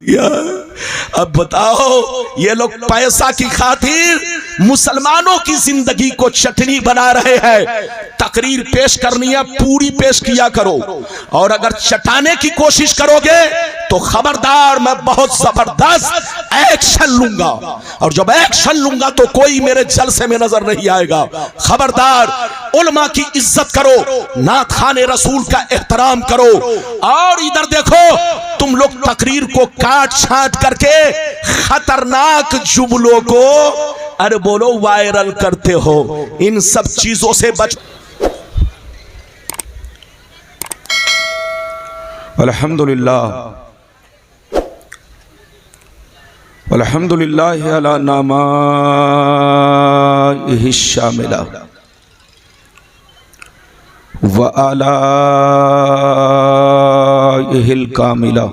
अब बताओ, ये लोग पैसा की खातिर मुसलमानों की जिंदगी को चटनी बना रहे हैं। तकरीर पेश करनी है, पूरी पेश किया करो, और अगर चटाने की कोशिश करोगे तो खबरदार, मैं बहुत जबरदस्त एक्शन लूंगा, और जब एक्शन लूंगा तो कोई मेरे जलसे में नजर नहीं आएगा। खबरदार, उलमा की इज्जत करो, नात खाने रसूल का एहतराम करो। और इधर देखो, तुम लोग तकरीर को काट छांट करके खतरनाक जुमलों को, अरे बोलो, वायरल करते हो। इन सब चीजों से बच। अल्हम्दुलिल्लाह अल्हम्दुलिल्लाह अला नामाइहि शामिला व आलाइहिल कामिला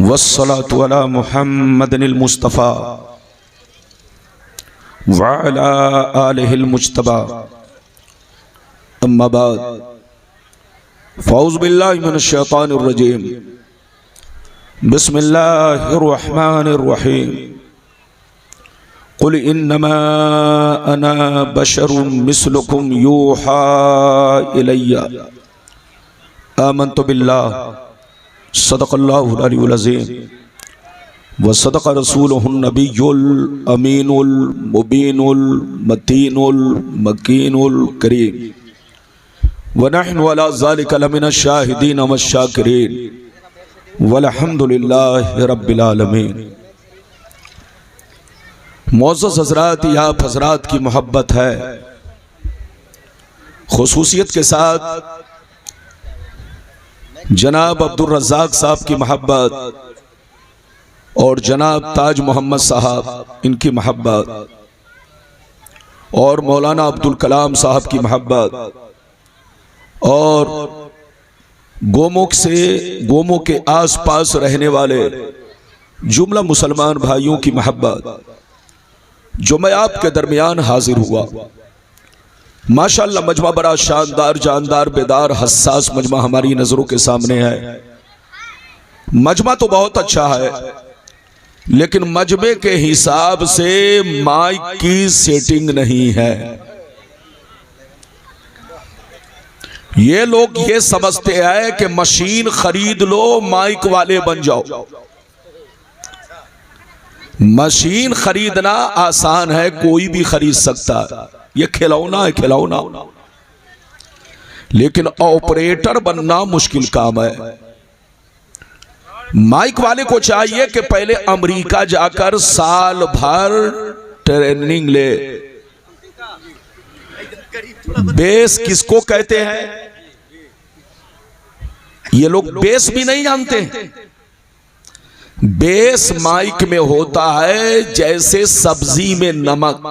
वस्सलातु अला मुहम्मदिनिल मुस्तफ़ा व अला आलिहिल मुज्तबा। अम्मा बाद, फ़ौज़ु बिल्लाहि मिनश शैतानिर रजीम। बिस्मिल्लाहिर रहमानिर रहीम। कुल इन्नमा अना बशरुम मिस्लुकुम यूहा इलैया आमन्तु बिल्लाह सदक़ल्लाहुल अलीयुल अज़ीम व सदक़ रसूलुहुन नबियुल अमीनुल मुबीनुल मतीनुल मकीनुल करीम व नहनु अला ज़ालिका लमिनश शाहिदीन वश्शाकिरीन वल्हम्दुलिल्लाहि रब्बिल आलमीन। मोअज़्ज़ज़ हज़रात, आप हज़रात की मोहब्बत है, खुसूसियत के साथ जनाब अब्दुल रज़्ज़ाक़ साहब की मोहब्बत और जनाब ताज मोहम्मद साहब, इनकी मोहब्बत, और मौलाना अब्दुल कलाम साहब की मोहब्बत, और गोमो के आसपास रहने वाले जुमला मुसलमान भाइयों की मोहब्बत, जो मैं आपके दरमियान हाजिर हुआ। माशाअल्लाह, मजमा बड़ा शानदार, जानदार, बेदार, हसास मजमा हमारी नजरों के सामने है। मजमा तो बहुत अच्छा है, लेकिन मजमे के हिसाब से माइक की सेटिंग नहीं है। ये लोग ये समझते हैं कि मशीन खरीद लो, माइक वाले बन जाओ। मशीन खरीदना आसान है, कोई भी खरीद सकता है, ये खिलौना है, खिलौना। लेकिन ऑपरेटर बनना मुश्किल काम है। माइक वाले को चाहिए कि पहले अमेरिका जाकर साल भर ट्रेनिंग ले। बेस किसको कहते हैं? ये लोग बेस भी नहीं जानते। बेस माइक में होता है जैसे सब्जी में नमक,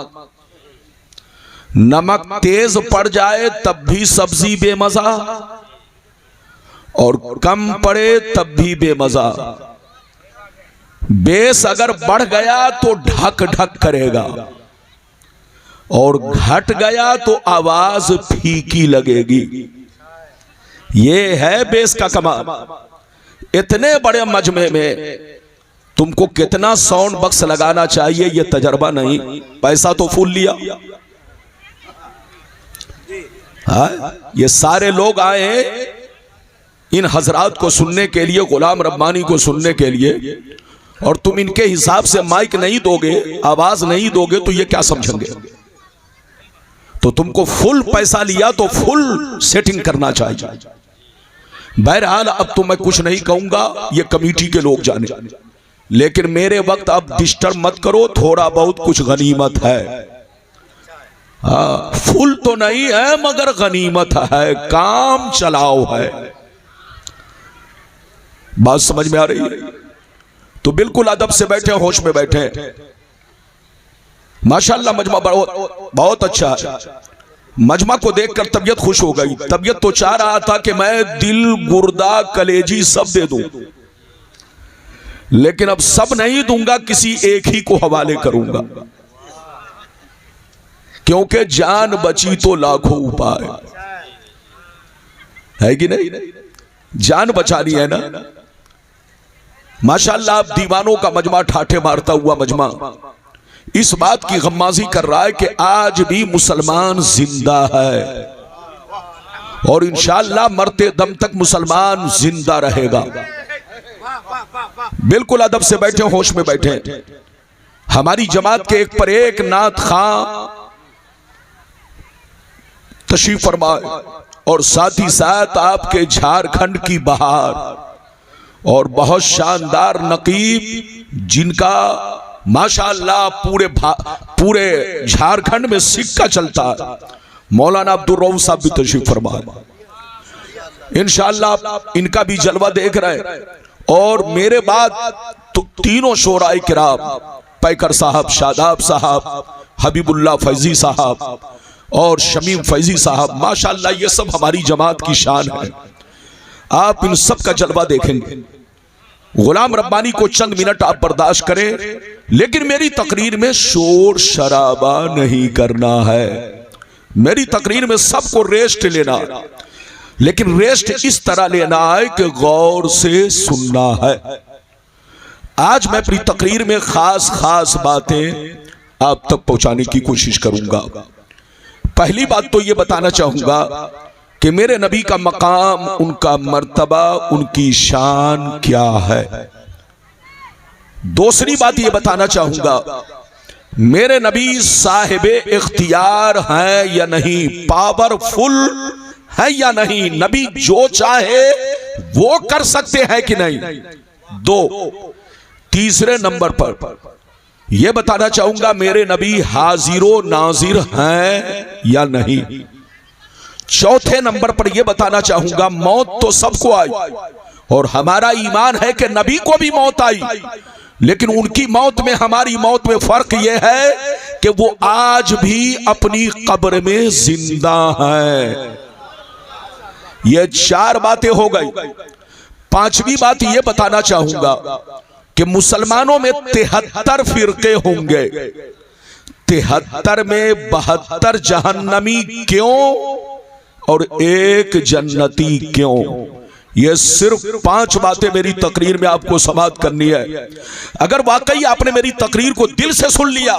नमक तेज पड़ जाए तब भी सब्जी बेमजा, और कम पड़े तब भी बेमजा। बेस अगर बढ़ गया तो ढक ढक करेगा, और घट गया तो आवाज फीकी लगेगी। ये है बेस का कमाल। इतने बड़े मजमे में तुमको कितना साउंड बक्स लगाना चाहिए, ये तजर्बा नहीं। पैसा तो फूल लिया। ये सारे लोग आए इन हजरात को सुनने के लिए, गुलाम रब्बानी को सुनने के लिए, और तुम इनके हिसाब से माइक नहीं दोगे, आवाज नहीं दोगे, तो ये क्या समझेंगे? तो तुमको फुल पैसा लिया तो फुल सेटिंग करना चाहिए। बहरहाल, अब तो मैं कुछ नहीं कहूंगा, ये कमेटी के लोग जाने, लेकिन मेरे वक्त अब डिस्टर्ब मत करो। थोड़ा बहुत कुछ गनीमत है। फुल तो नहीं है मगर गनीमत है, काम चलाओ है। बात समझ में आ रही है? तो बिल्कुल अदब से बैठे, होश में बैठे। माशाअल्लाह, मजमा बहुत अच्छा है। मजमा को देखकर तबीयत खुश हो गई। तबीयत तो चाह रहा था कि मैं दिल, गुर्दा, कलेजी सब दे दूं, लेकिन अब सब नहीं दूंगा, किसी एक ही को हवाले करूंगा, क्योंकि जान बची तो लाखों उपाय है कि नहीं? जान बचानी है ना। माशाअल्लाह आप दीवानों का मजमा, ठाठे मारता हुआ मजमा इस बात की गम्माजी कर रहा है कि आज भी मुसलमान जिंदा है और इंशाअल्लाह मरते दम तक मुसलमान जिंदा रहेगा। बिल्कुल अदब से बैठे, होश में बैठे। हमारी जमात के एक पर एक नात खां तशरीफ फरमाए और साथ ही साथ आपके झारखंड की बहार और बहुत शानदार नकीब जिनका माशाअल्लाह पूरे झारखंड में सिक्का चलता है, मौलाना अब्दुल रऊफ साहब भी तशरीफ फरमाए। इंशाअल्लाह इनका भी जलवा देख रहे हैं। और मेरे बाद तो तीनों शोराए किराम, पैकर साहब, शादाब साहब, हबीबुल्लाह फैजी साहब और शमीम फैजी साहब, माशाअल्लाह ये सब हमारी जमात की शान है। आप इन सब का जलवा देखेंगे। गुलाम रब्बानी को चंद मिनट आप बर्दाश्त करें, लेकिन मेरी तकरीर में शोर शराबा नहीं करना है। मेरी तकरीर में सबको रेस्ट लेना, लेकिन रेस्ट इस तरह लेना है कि गौर से सुनना है। आज मैं अपनी तकरीर में खास खास बातें आप तक पहुंचाने की कोशिश करूंगा। पहली बात तो यह बताना चाहूंगा कि मेरे नबी का मकाम, उनका मर्तबा, उनकी शान क्या है। दूसरी बात यह बताना चाहूंगा मेरे नबी साहिबे इख्तियार हैं या नहीं, पावरफुल है या नहीं, नबी जो चाहे वो कर सकते हैं कि नहीं। दो, तीसरे नंबर पर यह बताना चाहूंगा मेरे नबी हाजिरो नाजिर हैं या नहीं। चौथे नंबर पर यह बताना चाहूंगा मौत तो सबको आई और हमारा ईमान है कि नबी को भी मौत आई, लेकिन उनकी मौत में हमारी मौत में फर्क यह है कि वो आज भी अपनी कब्र में जिंदा हैं। ये चार बातें हो गई। पांचवी बात यह बताना चाहूंगा कि मुसलमानों में 73 फिरके होंगे। 73 में 72 जहन्नमी क्यों और एक जन्नती क्यों? ये सिर्फ 5 बातें मेरी तकरीर में आपको समाप्त करनी है। अगर वाकई आपने मेरी तकरीर को दिल से सुन लिया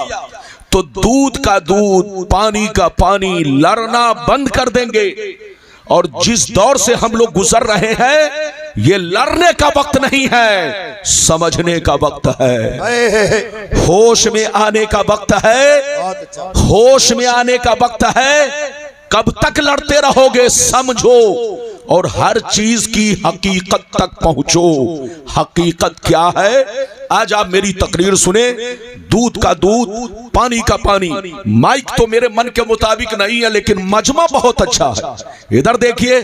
तो दूध का दूध, पानी का पानी, लड़ना बंद कर देंगे। और जिस दौर से हम लोग गुजर रहे हैं, ये लड़ने का वक्त नहीं है, समझने का वक्त है, होश में आने का वक्त है, होश में आने का वक्त है। कब तक लड़ते रहोगे? समझो और हर चीज की हकीकत तक पहुंचो। हकीकत क्या है? आज आप मेरी तकरीर सुने, दूध का दूध, पानी का पानी। माइक तो मेरे मन के मुताबिक नहीं है, लेकिन मजमा बहुत अच्छा है। इधर देखिए,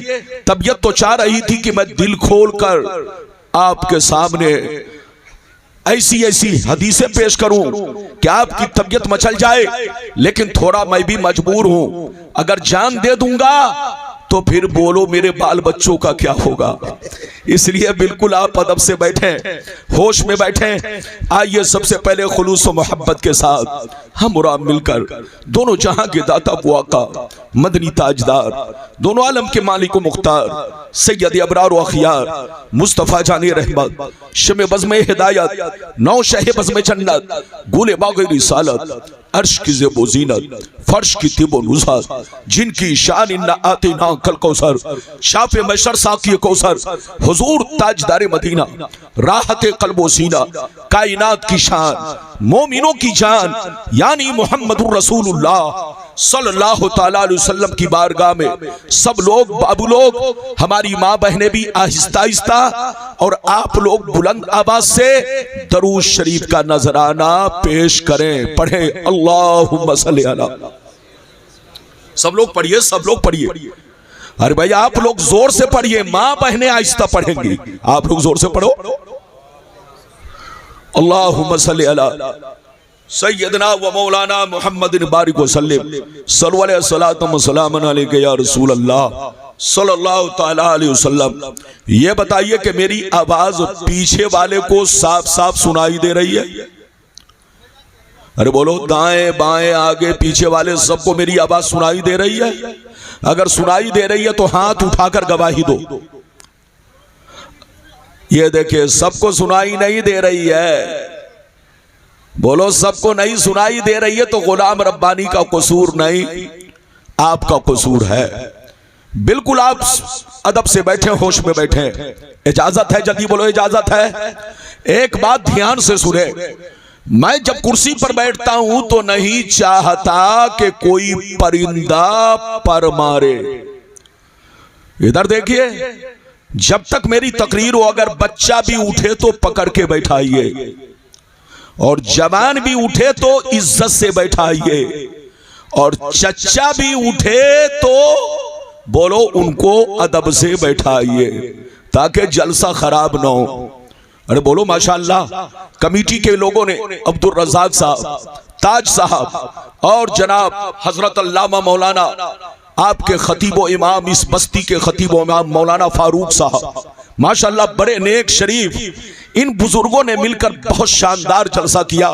तबीयत तो चाह रही थी कि मैं दिल खोल कर आपके सामने ऐसी ऐसी हदीसें पेश करूं कि आपकी तबीयत मचल जाए, लेकिन थोड़ा मैं भी मजबूर हूं। अगर जान दे दूंगा तो फिर बोलो मेरे बाल बच्चों का क्या होगा। इसलिए बिल्कुल आप अदब से बैठे, होश में बैठे। आइए सबसे पहले खुलूस व मोहब्बत के साथ हम और आप मिलकर दोनों जहां के दाता बुआका, मदनी ताजदार, दोनों आलम के मालिक व मुख्तार, सैयद अबरार व अखियार, मुस्तफ़ा जानी रहमत, शमे बज़्म हिदायत, नौ शह बज़्म जन्नत, गुले बाग़ रिसालत, अर्श की ज़ेबो ज़ीनत, फर्श की तिबो नुज़हत, जिनकी शान इन्ना आतिना कल कौसर, शाफ़े मशर साक़ी कौसर, हुज़ूर ताजदार मदीना, राहत क़ल्बो सीना, कायनात की शान, मोमिनों की जान, यानी मुहम्मदुर रसूलुल्लाह सल्लल्लाहु तआला अलैहि वसल्लम की बारगाह में सब लोग, बाबू लोग, हमारी माँ बहनें भी आहिस्ता आहिस्ता और आप लोग बुलंद आवाज से दरूद शरीफ का नजराना पेश करें। पढ़े अल्लाहुम्मा सल्ली अला। सब लोग पढ़िए, सब लोग पढ़िए। अरे भाई आप लोग जोर से पढ़िए, माँ बहनें आहिस्ता पढ़ेंगी, आप लोग जोर से पढ़ो। अल्लाहुम्मा सल्ली अला सैयदना व मौलाना मुहम्मद बारिक वसल्लम सल्लल्लाहु अलैहि वसल्लम या रसूल अल्लाह सल्लल्लाहु तआला अलैहि वसल्लम। ये बताइए कि मेरी आवाज पीछे वाले को साफ साफ सुनाई दे रही है? अरे बोलो, दाएं बाएं आगे पीछे वाले सबको मेरी आवाज सुनाई दे रही है? अगर सुनाई दे रही है तो हाथ उठाकर गवाही दो। ये देखिए सबको सुनाई नहीं दे रही है, बोलो सबको नहीं सुनाई दे रही है तो गुलाम रब्बानी का कसूर नहीं, आपका कसूर है। बिल्कुल आप अदब से बैठे, होश में बैठे, इजाजत है, जल्दी बोलो इजाजत है। एक बात ध्यान से सुने, मैं जब कुर्सी पर बैठता हूं तो नहीं चाहता कि कोई परिंदा पर मारे। इधर देखिए, जब तक मेरी तकरीर हो अगर बच्चा भी उठे तो पकड़ के बैठाइए, और जवान भी उठे तो इज्जत से बैठाइए, और चच्चा भी उठे तो बोलो उनको अदब से बैठाइए ताकि जलसा खराब ना हो। अरे बोलो माशाअल्लाह। कमेटी के लोगों ने अब्दुल रज़ाक साहब, ताज साहब और जनाब हजरत अल्लामा मौलाना आपके खतीबो इमाम, इस बस्ती के खतीबो इमाम मौलाना फारूक साहब, माशाअल्लाह बड़े नेक शरीफ, इन बुजुर्गों ने मिलकर बहुत शानदार जलसा किया।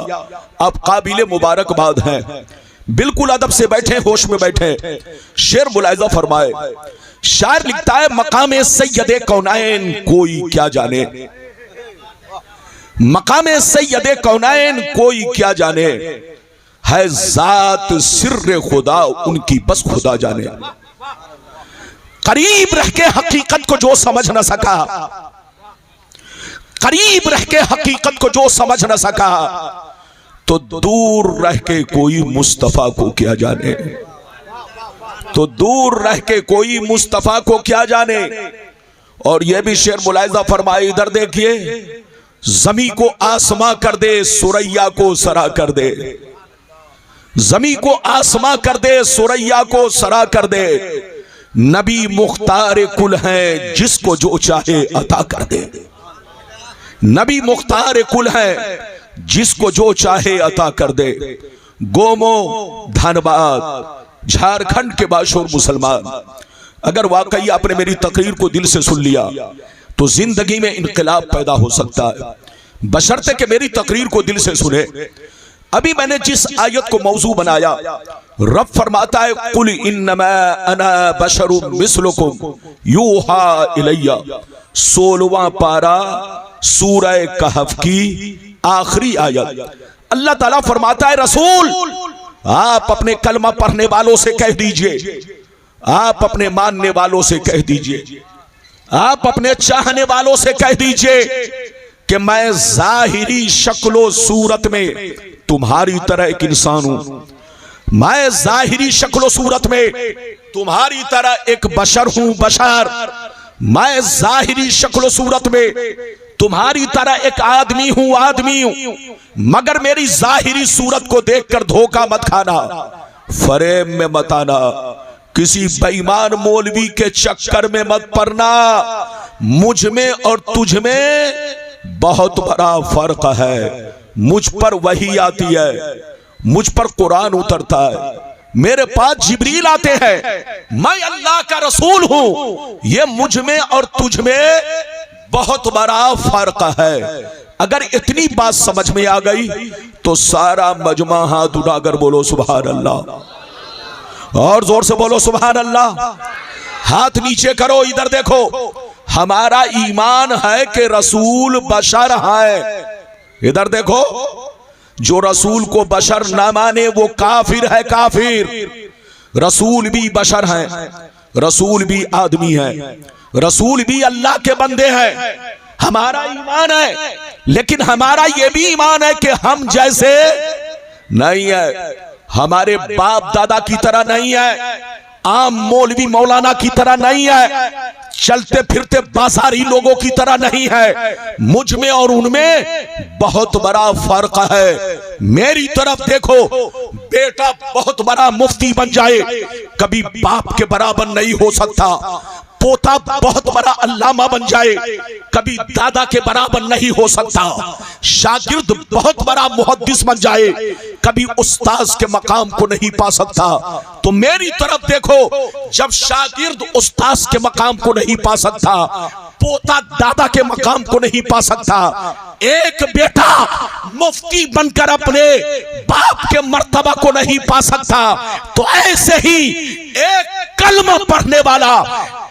आप काबिले मुबारकबाद हैं। बिल्कुल अदब से बैठे, होश में बैठे। शेर मुलाहिजा फरमाए, शायर लिखता है मकाम सैयदे कौनाइन कोई क्या जाने, मकाम सैयदे कौनाइन कोई क्या जाने, है जात सिर्र खुदा उनकी बस खुदा जाने। करीब रह के हकीकत को जो समझ न सका, करीब रह के हकीकत को जो समझ न सका, तो दूर रह के कोई मुस्तफा को क्या जाने, तो दूर रह के कोई मुस्तफा को क्या जाने। और यह भी शेर मुलाहिजा फरमाए, इधर देखिए, जमी को आसमां कर दे, सुरैया को सरा कर दे, जमी को आसमां कर दे, सुरैया को सरा कर दे, नबी मुख्तार कुल है जिसको जो चाहे अता कर दे, नबी मुख्तार कुल है जिसको जो चाहे अता कर दे। गोमो धनबाद झारखंड के बाशोर मुसलमान, अगर वाकई आपने मेरी तकरीर को दिल से सुन लिया तो जिंदगी में इनकलाब पैदा हो सकता है, बशर्ते कि मेरी तकरीर को दिल से सुने। अभी मैंने जिस आयत को मौजू बनाया, रब फरमाता है कुल इन्नमा अना बशरुम मिस्लुकुम यूहा इलैया, 16वां पारा सूरह कहफ की आखिरी आयत। अल्लाह ताला फरमाता है रसूल आप अपने कलमा पढ़ने वालों से कह दीजिए, आप अपने मानने वालों से कह दीजिए, आप अपने चाहने वालों से कह दीजिए कि मैं जाहिरी शक्लो सूरत में तुम्हारी तरह एक इंसान हूं, मैं जाहिरी शक्लो सूरत में तुम्हारी तरह एक बशर हूं, बशर, मैं जाहिरी शक्लो सूरत में तुम्हारी तरह एक आदमी हूं, आदमी हूं, मगर मेरी जाहिरी सूरत को देखकर धोखा मत खाना, फरेब में मत आना, किसी बेईमान मौलवी के चक्कर में मत पड़ना। मुझ में और तुझ में बहुत बड़ा फर्क है, मुझ पर वही आती है, मुझ पर कुरान उतरता है, मेरे पास जिब्रील आते हैं, मैं अल्लाह का रसूल हूं, ये मुझ में और तुझ में बहुत बड़ा फर्क है। अगर इतनी बात समझ में आ गई तो सारा मजमा हाथ उठाकर बोलो सुभान अल्लाह, और जोर से बोलो सुभान अल्लाह। हाथ नीचे करो, इधर देखो, हमारा ईमान है कि रसूल बशर है। इधर देखो, जो रसूल को बशर ना माने वो काफिर है, काफिर। रसूल भी बशर हैं, रसूल भी आदमी हैं, रसूल भी अल्लाह के बंदे हैं। हमारा ईमान है, लेकिन हमारा ये भी ईमान है कि हम जैसे नहीं है, हमारे बाप दादा की तरह नहीं है, आम मौलवी मौलाना की तरह नहीं है, चलते फिरते बाजारी लोगों की तरह नहीं है। मुझ में और उनमें बहुत बड़ा फर्क है। मेरी तरफ देखो, बेटा बहुत बड़ा मुफ्ती बन जाए कभी बाप के बराबर नहीं हो सकता, पोता बहुत बड़ा अल्लामा बन जाए कभी दादा के बराबर नहीं हो सकता, शागिर्द बहुत बड़ा मुहद्दिस बन जाए कभी उस्ताद के मकाम को नहीं पा सकता। तो मेरी तरफ देखो, जब शागिर्द उस्ताद के मकाम को नहीं पा सकता, पोता दादा के मकाम को नहीं पा सकता, एक बेटा मुफ्ती बनकर अपने बाप के मर्तबा को नहीं पा सकता, तो ऐसे ही एक कलमा पढ़ने वाला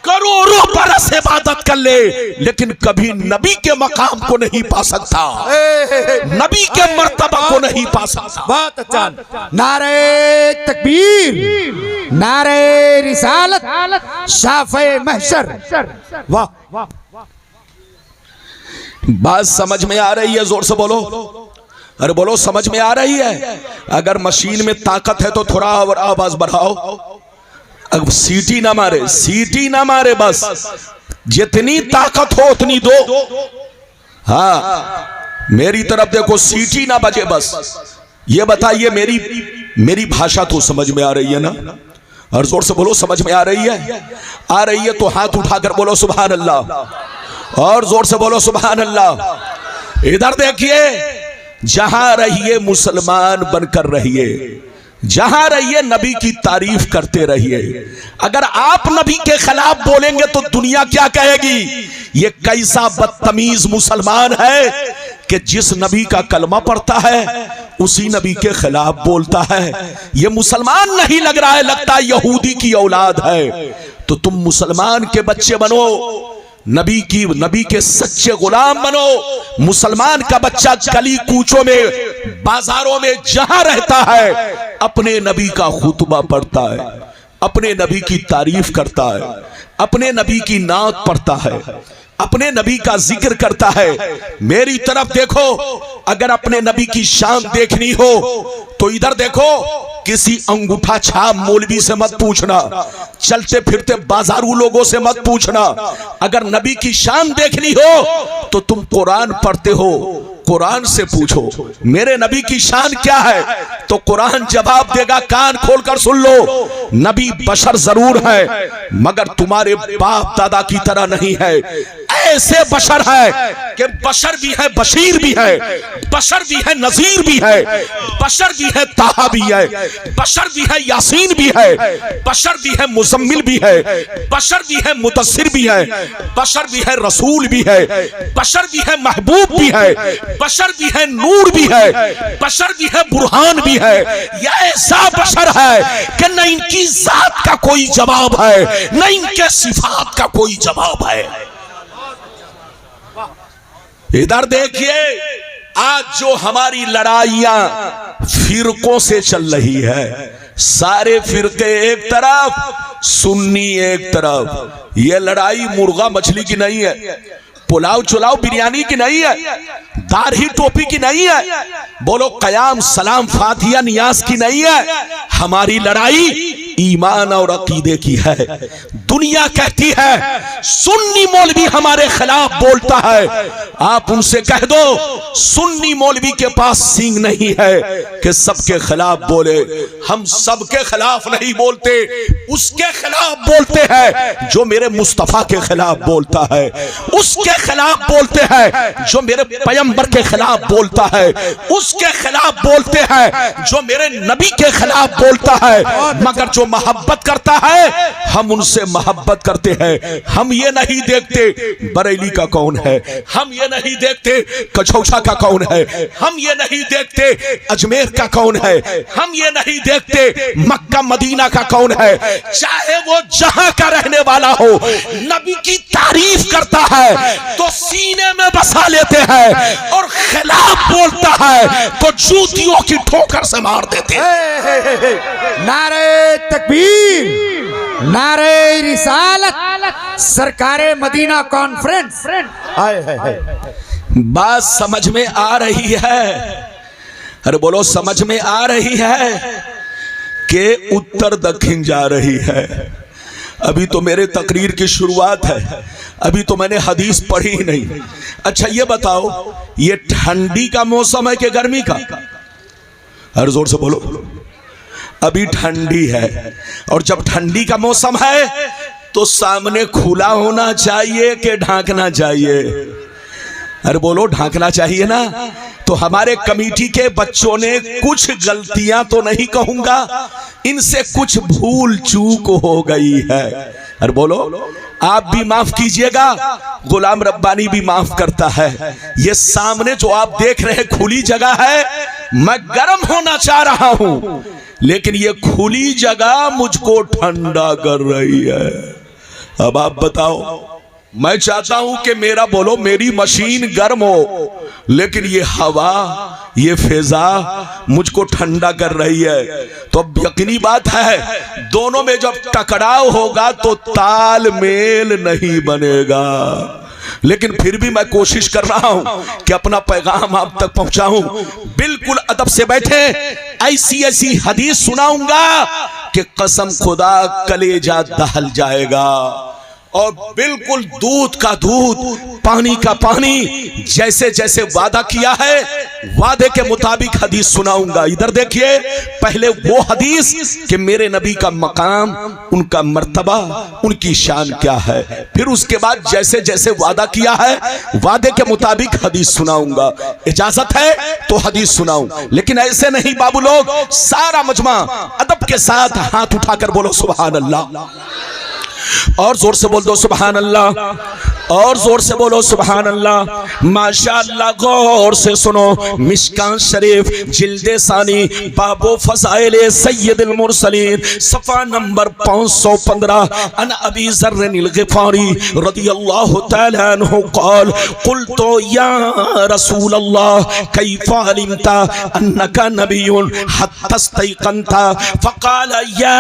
करोड़ों बरस इबादत कर ले, लेकिन कभी नबी के मकाम को नहीं पा सकता, नबी के मर्तबा को नहीं पा सकता। बहुत अच्छा। नारे तकबीर, नारे रिसालत, शाफ़े महशर। वाह, बात समझ में आ रही है? जोर से बोलो, अरे बोलो, समझ में आ रही है? अगर मशीन में ताकत है तो थोड़ा और आवाज बढ़ाओ। अब सीटी ना मारे, सीटी ना मारे, बस जितनी ताकत हो उतनी दो। हाँ, मेरी तरफ देखो, सीटी ना बजे बस। ये बताइए, मेरी भाषा तो समझ में आ रही है ना? और जोर से बोलो, समझ में आ रही है? आ रही है तो हाथ उठाकर बोलो सुभान अल्लाह, और जोर से बोलो सुभान अल्लाह। इधर देखिए, जहां रहिए मुसलमान बनकर रहिए, जहां रहिए नबी की तारीफ करते रहिए। अगर आप नबी के खिलाफ बोलेंगे तो दुनिया क्या कहेगी? ये कैसा बदतमीज मुसलमान है कि जिस नबी का कलमा पढ़ता है उसी नबी के खिलाफ बोलता है। ये मुसलमान नहीं लग रहा है, लगता है यहूदी की औलाद है। तो तुम मुसलमान के बच्चे बनो, नबी के सच्चे गुलाम बनो। मुसलमान का बच्चा गली कूचों में, बाजारों में जहां रहता है, अपने नबी का खुतबा पढ़ता है, अपने नबी की तारीफ करता है, अपने नबी की नात पढ़ता है, अपने नबी का जिक्र करता है। मेरी तरफ देखो, अगर अपने नबी की शान देखनी हो तो इधर देखो, किसी अंगूठा छाप मौलवी से मत पूछना, चलते फिरते बाजारू लोगों से मत पूछना। अगर नबी की शान देखनी हो तो तुम कुरान पढ़ते हो, कुरान से पूछो मेरे नबी की शान क्या है, तो कुरान जवाब देगा। कान खोलकर सुन लो, नबी बशर जरूर है मगर तुम्हारे बाप दादा की तरह नहीं है। ऐसे बशर है कि बशर भी है, बशीर भी है, बशर भी है, नजीर भी है, बशर भी है, ताहा भी है, बशर भी है, यासीन भी है, बशर भी है, मुजम्मिल भी है, बशर भी है, मुदस्सिर भी है, बशर भी है, रसूल भी है, बशर भी है, महबूब भी है, बशर भी है, नूर भी है, बशर भी है, बुरहान भी है। यह ऐसा बशर है कि न इनकी जात का कोई जवाब है, न इनके सिफात का कोई जवाब है। इधर देखिए, आज जो हमारी लड़ाइयां फिरकों से चल रही है, सारे फिरके एक तरफ, सुन्नी एक तरफ। ये लड़ाई मुर्गा मछली की नहीं है, पुलाव चुलाव बिरयानी की नहीं है, दाढ़ी टोपी की नहीं है, बोलो कयाम सलाम फातिया नियाज की नहीं है। हमारी लड़ाई ईमान और अकीदे की है। दुनिया कहती है सुन्नी मौलवी हमारे खिलाफ बोलता है, आप उनसे कह दो सुन्नी मौलवी के पास सींग नहीं है कि सबके खिलाफ बोले। हम सबके खिलाफ नहीं बोलते, उसके खिलाफ बोलते हैं जो मेरे मुस्तफा के खिलाफ बोलता है, उसके खिलाफ बोलते हैं जो मेरे पैगंबर के खिलाफ बोलता है, उसके खिलाफ बोलते हैं जो मेरे नबी के खिलाफ बोलता है। मगर जो मोहब्बत करता है हम उनसे मोहब्बत करते हैं। हम ये नहीं देखते बरेली का कौन है, हम ये नहीं देखते कछौछा का कौन है, हम ये नहीं देखते अजमेर का कौन है, हम ये नहीं देखते मक्का मदीना का कौन है। चाहे वो जहां का रहने वाला हो, नबी की तारीफ करता है तो सीने में बसा लेते हैं, और खिलाफ बोलता है तो जूतियों की ठोकर से मार देते हैं। नारे तकबीर, नारे रिसालत, सरकारे मदीना कॉन्फ्रेंस। बात समझ में आ रही है? अरे बोलो समझ में आ रही है कि उत्तर दक्षिण जा रही है। अभी तो मेरे तकरीर की शुरुआत है, अभी तो मैंने हदीस पढ़ी ही नहीं। अच्छा ये बताओ, ये ठंडी का मौसम है कि गर्मी का? हर जोर से बोलो। अभी ठंडी है, और जब ठंडी का मौसम है तो सामने खुला होना चाहिए कि ढांकना चाहिए? अरे बोलो, ढांकना चाहिए ना। तो हमारे कमेटी के बच्चों ने कुछ गलतियां तो नहीं कहूंगा, इनसे कुछ भूल चूक हो गई है। अरे बोलो, आप भी माफ कीजिएगा, गुलाम रब्बानी भी माफ करता है। ये सामने जो आप देख रहे हैं खुली जगह है, मैं गर्म होना चाह रहा हूं, लेकिन ये खुली जगह मुझको ठंडा कर रही है। अब आप बताओ, मैं चाहता हूं कि मेरी मशीन गर्म हो, लेकिन ये हवा, ये फिजा मुझको ठंडा कर रही है। तो अब यकीनी बात है, दोनों में जब टकराव होगा तो तालमेल नहीं बनेगा। लेकिन फिर भी मैं कोशिश कर रहा हूं कि अपना पैगाम आप तक पहुंचाऊं। बिल्कुल अदब से बैठे, ऐसी ऐसी हदीस सुनाऊंगा कि कसम खुदा कलेजा दहल जाएगा। और बिल्कुल दूध का दूध, पानी का पानी, जैसे जैसे वादा किया है वादे के मुताबिक हदीस सुनाऊंगा। इधर देखिए, पहले वो हदीस कि मेरे नबी का मकाम, उनका मर्तबा, उनकी शान क्या है। फिर उसके बाद जैसे जैसे वादा किया है वादे के मुताबिक हदीस सुनाऊंगा। इजाजत है तो हदीस सुनाऊं, लेकिन ऐसे नहीं बाबू लोग। सारा मजमा अदब के साथ हाथ उठाकर बोलो सुभान अल्लाह, और जोर से बोल दो सुभान अल्लाह, और जोर से बोलो सुभान अल्लाह। माशाअल्लाह, गौर से सुनो। मिशकात शरीफ जिल्दे सानी बाबो फज़ाइले सय्यदुल मुरसलीन सफ़ा नंबर 515 अन अबी ज़र्रिल ग़िफ़ारी रज़ियल्लाहु तआला अन्हु क़ाल क़ुल्तु या रसूल अल्लाह कैफ़ा अलिमता अन्नका नबियुन हत्ता इस्तयक़नता फ़क़ाल या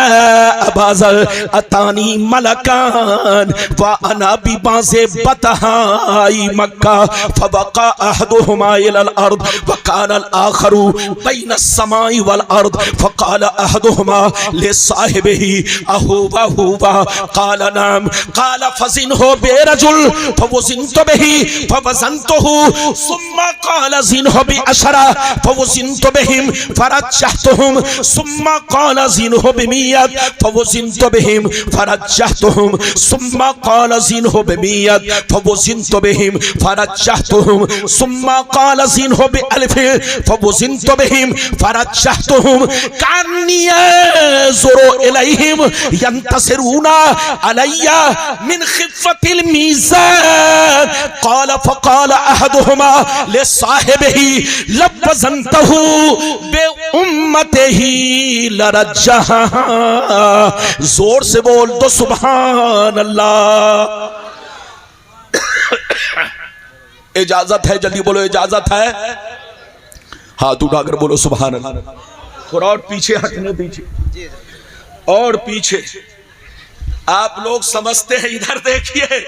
अबा ज़र अतानी मलकान व अना बिबाज़े बतहाई मक्का फबका अहदुहुमा इलल अर्द व कानल आखरु बैन अस्समाई वल अर्द फकाल अहदुहुमा लिसाहिबिही अहुवा हुवा काल नाम काल फज़िनहु बिरजुल फवज़िनतु बिही फवज़नतुहु सुम्मा काल ज़िनहु बिअशरा फवज़िनतु बिहिम फरजहतुहुम सुम्मा काल ज़िनहु बिमियत फवज़िनतु बिहिम फरजहतुहुम सुम्मा काल ज़िनहु बिमियत फवज़िनतु बिहिम फरजहतुहुम सुम्मा काल ज़िनहु बिअल्फ फवज़िनतु बिहिम फरजहतुहुम कान्नी ज़ुरु इलैहिम यंतसिरूना अलैया मिन खिफ़्फ़तिल मीज़ान क़ाल फ़क़ाल अहदुहुमा लिसाहिबिही लवज़नतहु बिउम्मतिही लरज्जहा। जोर से बोल दो सुभान अल्लाह। इजाजत है, जल्दी बोलो इजाजत है। हाथ उठाकर बोलो सुभान अल्लाह। थोड़ा और पीछे हटने, पीछे और पीछे। आप लोग समझते हैं, इधर देखिए,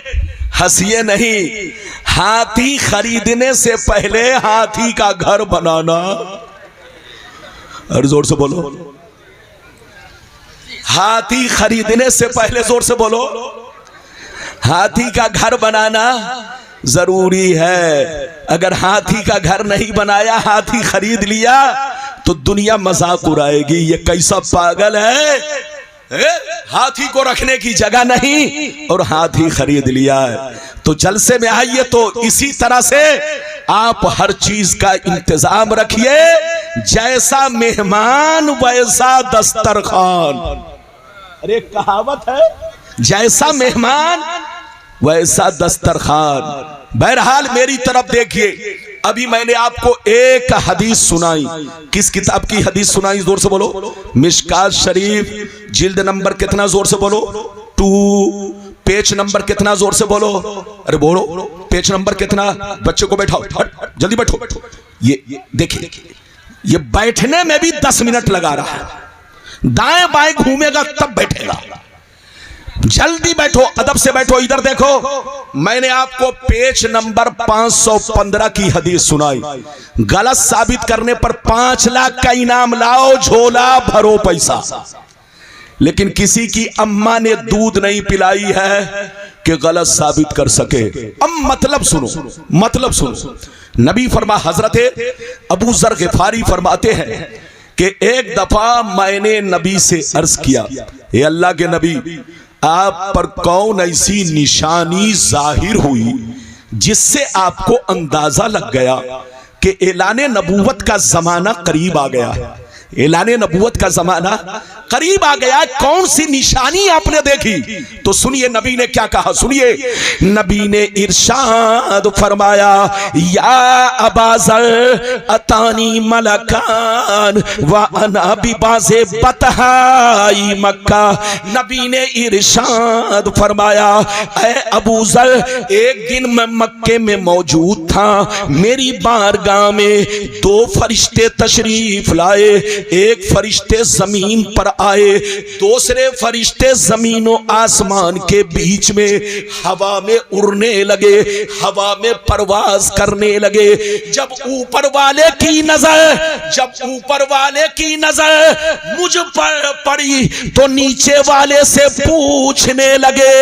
हंसिए नहीं। हाथी खरीदने से पहले हाथी का घर बनाना, और जोर से बोलो, हाथी खरीदने से पहले, जोर से बोलो, हाथी का घर बनाना जरूरी है। अगर हाथी का घर नहीं बनाया, हाथी खरीद लिया, तो दुनिया मजाक उड़ाएगी, ये कैसा पागल है, हाथी को रखने की जगह नहीं और हाथी खरीद लिया है। तो जलसे में आइए तो इसी तरह से आप हर चीज का इंतजाम रखिए। जैसा मेहमान वैसा दस्तरखान। अरे कहावत है, जैसा मेहमान वैसा दस्तरखान। बहरहाल मेरी तरफ देखिए, अभी मैंने आपको एक हदीस सुनाई। किस किताब की हदीस सुनाई? जोर से बोलो। मिशकात शरीफ जिल्द नंबर कितना? जोर से बोलो। 2 पेज नंबर कितना? जोर से बोलो। अरे बोलो, पेज नंबर कितना? बच्चे को बैठाओ, जल्दी बैठो। ये देखिए, ये बैठने में भी 10 मिनट लगा रहा है। दाएं बाएं घूमेगा तब बैठेगा। जल्दी बैठो, अदब से बैठो। इधर देखो, मैंने आपको पेज नंबर 515 की हदीस सुनाई। गलत साबित करने पर 5 लाख का इनाम लाओ, झोला भरो पैसा। लेकिन किसी की अम्मा ने दूध नहीं पिलाई है कि गलत साबित कर सके। अब मतलब सुनो, मतलब सुनो। नबी फरमा, हजरत अबू ज़र ग़िफ़ारी फरमाते हैं कि एक दफा मैंने नबी से अर्ज किया, हे अल्लाह के नबी, आप पर कौन ऐसी निशानी जाहिर हुई जिससे आपको अंदाजा लग गया कि ऐलान नबूवत का जमाना करीब आ गया है। ऐलान नबूवत का जमाना करीब आ गया। कौन सी निशानी आपने देखी? तो सुनिए नबी ने क्या कहा, सुनिए। नबी ने इरशाद फरमाया, या अबाजर अतानी मलकान व अना बिबाज़े बतहाई मक्का। नबी ने इरशाद फरमाया, ऐ अबू जर, एक दिन मैं मक्के में मौजूद था, मेरी बारगाह में दो फरिश्ते तशरीफ लाए। एक फरिश्ते जमीन पर आए, दूसरे फरिश्ते जमीनों आसमान के बीच में हवा में उड़ने लगे, हवा में परवाज करने लगे। जब ऊपर वाले की नजर मुझ पर पड़ी तो नीचे वाले से पूछने लगे,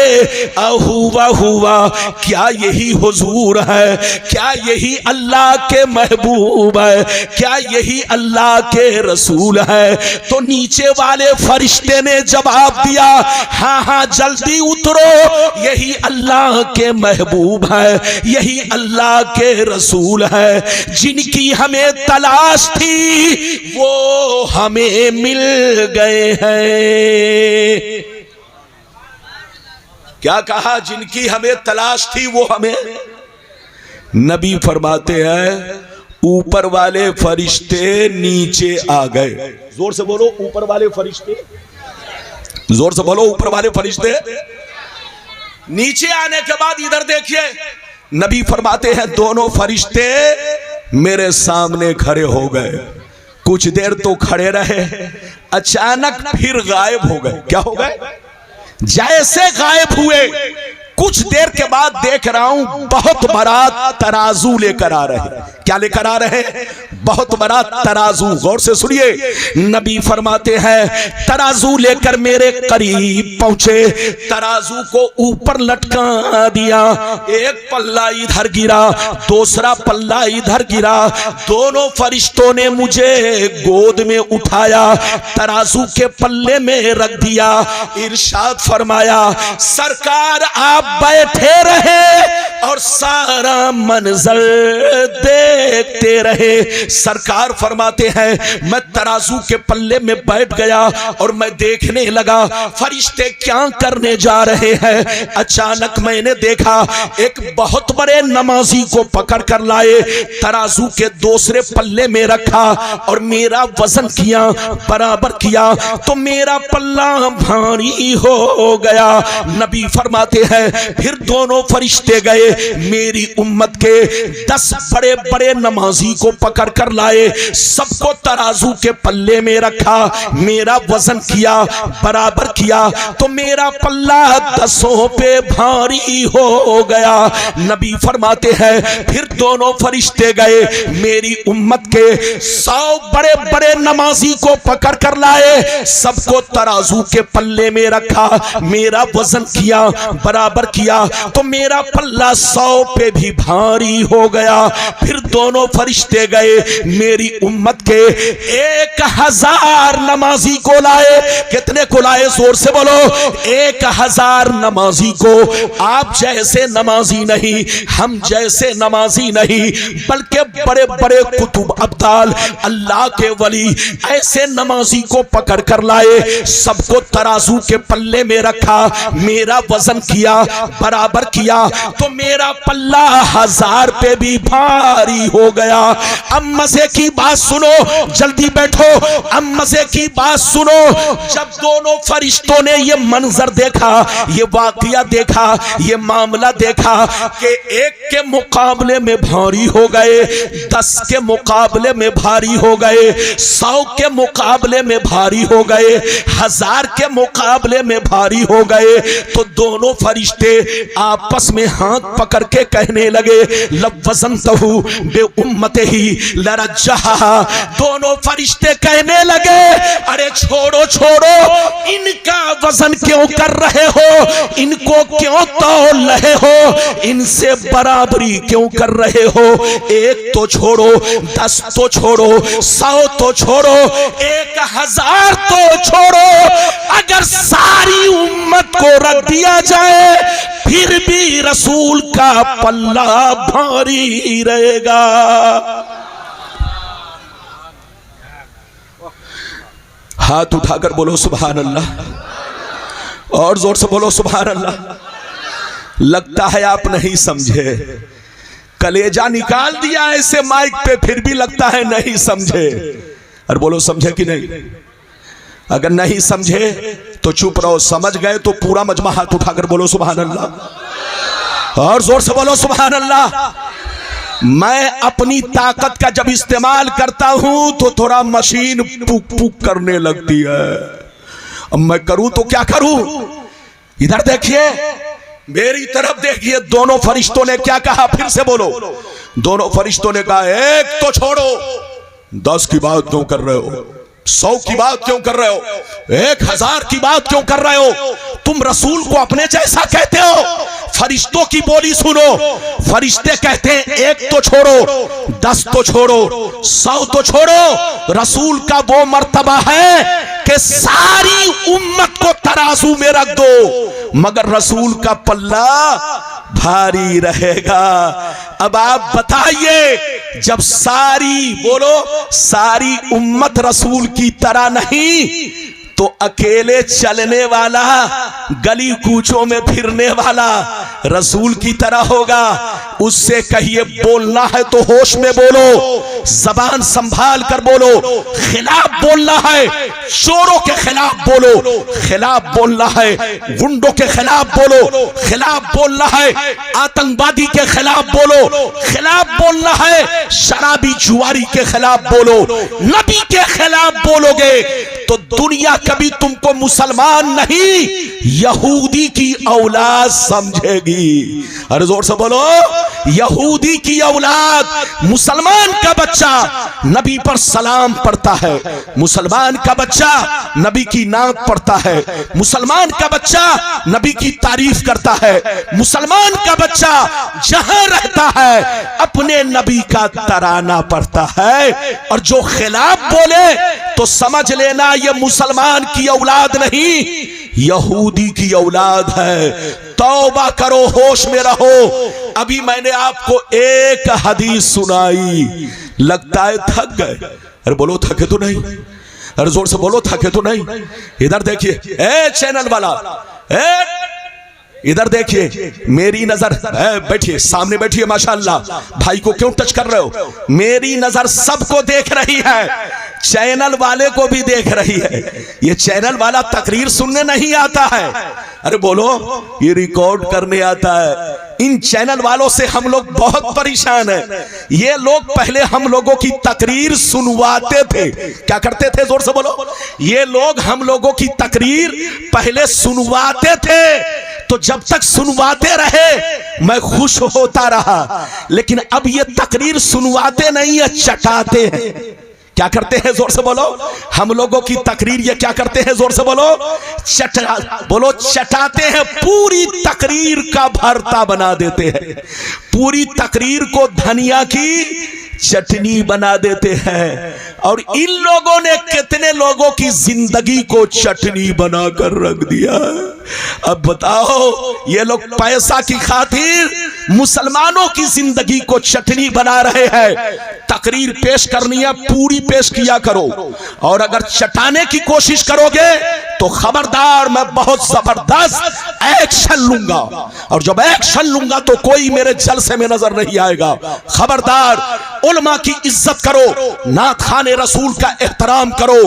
हुआ क्या यही हुजूर है? क्या यही अल्लाह के महबूब है? क्या यही अल्लाह के रसूल है? तो नीचे वाले फरिश्ते ने जवाब दिया, हाँ हाँ जल्दी उतरो, यही अल्लाह के महबूब है, यही अल्लाह के रसूल है। जिनकी हमें तलाश थी वो हमें मिल गए हैं। क्या कहा? जिनकी हमें तलाश थी वो हमें। नबी फरमाते हैं, ऊपर वाले फरिश्ते नीचे आ गए। जोर से बोलो, ऊपर वाले फरिश्ते। जोर से बोलो, ऊपर वाले फरिश्ते। नीचे आने के बाद इधर देखिए, नबी फरमाते हैं दोनों फरिश्ते मेरे सामने खड़े हो गए। कुछ देर तो खड़े रहे, अचानक फिर गायब हो गए। क्या हो गए? जैसे गायब हुए, कुछ देर के बाद देख रहा हूं बहुत बड़ा तराजू लेकर आ रहे। क्या लेकर आ रहे? बहुत बड़ा तराजू। गौर से सुनिए, नबी फरमाते हैं तराजू लेकर मेरे करीब पहुंचे, तराजू को ऊपर लटका दिया। एक पल्ला इधर गिरा, दूसरा पल्ला इधर गिरा। दोनों फरिश्तों ने मुझे गोद में उठाया, तराजू के पल्ले में रख दिया। इरशाद फरमाया, सरकार आप बैठे रहे और सारा मंजर देखते रहे। सरकार फरमाते हैं मैं तराजू के पल्ले में बैठ गया और मैं देखने लगा फरिश्ते क्या करने जा रहे हैं। अचानक मैंने देखा एक बहुत बड़े नमाजी को पकड़ कर लाए, तराजू के दूसरे पल्ले में रखा और मेरा वजन किया, बराबर किया तो मेरा पल्ला भारी हो गया। नबी फरमाते हैं फिर दोनों फरिश्ते गए, मेरी उम्मत के 10 बड़े बड़े नमाजी को पकड़ कर लाए, सबको तराजू के पल्ले में रखा, मेरा वजन किया, बराबर किया तो मेरा पल्ला 10 पे भारी हो गया। नबी फरमाते हैं फिर दोनों फरिश्ते गए, मेरी उम्मत के 100 बड़े बड़े नमाजी को पकड़ कर लाए, सबको तराजू के पल्ले में रखा, मेरा वजन किया, बराबर किया तो मेरा पल्ला 100 पे भी भारी हो गया। फिर दोनों फरिश्ते गए, मेरी उम्मत के 1000 नमाजी को लाए। कितने को लाए? जोर से बोलो, 1000 नमाजी को। आप जैसे नमाजी नहीं, हम जैसे नमाजी नहीं, बल्कि बड़े बड़े कुतुब अब्दाल अल्लाह के वली ऐसे नमाजी को पकड़ कर लाए, सबको तराजू के पल्ले में रखा, मेरा वजन किया, बराबर किया तो मेरा पल्ला 1000 पे भी भारी हो गया। अब मजे की बात सुनो, जल्दी बैठो, अब मजे की बात सुनो। जब दोनों फरिश्तों ने ये मंजर देखा, ये वाकया देखा, ये मामला देखा कि एक के मुकाबले में भारी हो गए, 10 के मुकाबले में भारी हो गए, 100 के मुकाबले में भारी हो गए, 1000 के मुकाबले में भारी हो गए, तो दोनों फरिश्ते आपस में हाथ पकड़ के कहने लगे लवज़नतहु बे उम्मतिही लरज्जहा। दोनों फरिश्ते कहने लगे अरे छोड़ो छोड़ो, इनका वजन क्यों कर रहे हो, इनको क्यों तौल रहे हो, इनसे बराबरी क्यों कर रहे हो। 1 तो छोड़ो, 10 तो छोड़ो, 100 तो छोड़ो, 1000 तो छोड़ो, अगर सारी उम्मत को रख दिया जाए फिर भी रसूल का पल्ला भारी रहेगा। हाथ उठाकर बोलो सुभान अल्लाह, और जोर से बोलो सुभान अल्लाह। लगता है आप नहीं समझे, कलेजा निकाल दिया ऐसे माइक पे, फिर भी लगता है नहीं समझे। और बोलो समझे कि नहीं? अगर नहीं समझे तो चुप रहो, समझ गए तो पूरा मजमा हाथ उठाकर बोलो सुभान अल्लाह, और जोर से बोलो सुभान अल्लाह। मैं अपनी ताकत का जब इस्तेमाल करता हूं तो थोड़ा मशीन पुक पुक करने लगती है। अब मैं करूं तो क्या करूं? इधर देखिए, मेरी तरफ देखिए, दोनों फरिश्तों ने क्या कहा? फिर से बोलो। दोनों फरिश्तों ने कहा, एक तो छोड़ो, 10 की बात क्यों कर रहे हो? 100 की बात क्यों कर रहे हो? 1000 की बात क्यों कर रहे हो? तुम रसूल को अपने जैसा कहते हो? फरिश्तों की बोली सुनो। फरिश्ते कहते हैं एक तो छोड़ो, 10 तो छोड़ो, 100 तो छोड़ो। रसूल का वो मर्तबा है कि सारी उम्मत को तराजू में रख दो, मगर रसूल का पल्ला भारी रहेगा। अब आप बताइए, जब सारी बोलो सारी उम्मत रसूल की तरह नहीं तो अकेले चलने वाला, गली कूचों में फिरने वाला रसूल की तरह होगा। उससे कहिए बोलना है तो होश में बोलो, जबान संभाल कर बोलो। खिलाफ बोलना है, चोरों के खिलाफ बोलो, खिलाफ बोलना है गुंडों के खिलाफ बोलो, खिलाफ बोलना है आतंकवादी के खिलाफ बोलो, खिलाफ बोलना है शराबी जुआरी के खिलाफ बोलो। नबी के खिलाफ बोलोगे तो दुनिया कभी तुमको मुसलमान नहीं, यहूदी की औलाद समझेगी। अरे जोर से बोलो, यहूदी की औलाद। मुसलमान का बच्चा नबी पर सलाम पढ़ता है, मुसलमान का बच्चा नबी की नात पढ़ता है, मुसलमान का बच्चा नबी की तारीफ करता है, मुसलमान का बच्चा जहां रहता है अपने नबी का तराना पढ़ता है। और जो खिलाफ बोले तो समझ लेना ये मुसलमान की औलाद नहीं, यहूदी की औलाद है। तौबा करो, होश में रहो। अभी मैंने आपको एक हदीस सुनाई, लगता है थक गए। अरे बोलो थके तो नहीं? अरे जोर से बोलो थके तो नहीं? इधर देखिए, ए चैनल वाला, इधर देखिए, मेरी नजर, बैठिए सामने बैठिए, माशाअल्लाह। भाई को क्यों टच कर रहे हो? मेरी नजर सबको देख रही है, चैनल वाले को भी देख रही है। ये चैनल वाला तकरीर सुनने नहीं आता है, अरे बोलो ये रिकॉर्ड करने आता है। इन चैनल वालों से हम लोग बहुत परेशान हैं। ये लोग पहले हम लोगों की तकरीर सुनवाते थे। क्या करते थे? जोर से बोलो। ये लोग हम लोगों की तकरीर पहले सुनवाते थे, तो जब तक सुनवाते रहे मैं खुश होता रहा। लेकिन अब ये तकरीर सुनवाते नहीं है, चटाते हैं। क्या करते हैं? जोर से बोलो। हम लोगों की तकरीर ये क्या करते हैं? जोर से बोलो। बोलो चटाते हैं, पूरी तकरीर का भरता बना देते हैं, पूरी तकरीर को धनिया की चटनी बना देते हैं। और इन लोगों ने कितने लोगों की जिंदगी को चटनी बनाकर रख दिया। अब बताओ, ये लोग पैसा की खातिर मुसलमानों की जिंदगी को चटनी बना रहे हैं। तकरीर पेश करनी है, पूरी पेश किया करो, और अगर चटाने की कोशिश करोगे तो खबरदार, मैं बहुत जबरदस्त एक्शन लूंगा। और जब एक्शन लूंगा तो कोई मेरे जलसे में नजर नहीं आएगा। खबरदार, उलमा की इज्जत करो, नात खाने रसूल का एहतराम करो।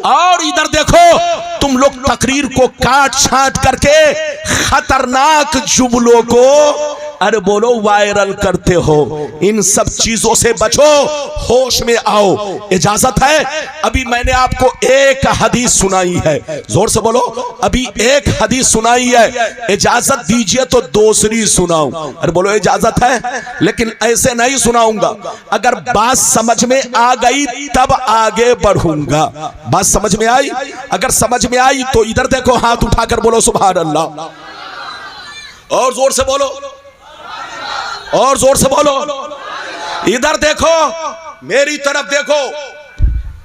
और इधर देखो, तुम लोग तकरीर को काट छांट करके खतरनाक जुमलों को अरे बोलो वायरल करते हो। इन सब चीजों से बचो, होश में आओ। इजाजत है? अभी मैंने आपको एक हदीस सुनाई है, जोर से बोलो। अभी एक हदीस सुनाई है, इजाजत दीजिए तो दूसरी सुनाऊं। अरे बोलो इजाजत है? लेकिन ऐसे नहीं सुनाऊंगा, अगर बात समझ में आ गई तब आगे बढ़ूंगा। बात समझ में आई? अगर समझ में आई तो इधर देखो, हाथ उठाकर बोलो सुभान अल्लाह, और जोर से बोलो, और जोर से बोलो। इधर देखो, मेरी तरफ देखो।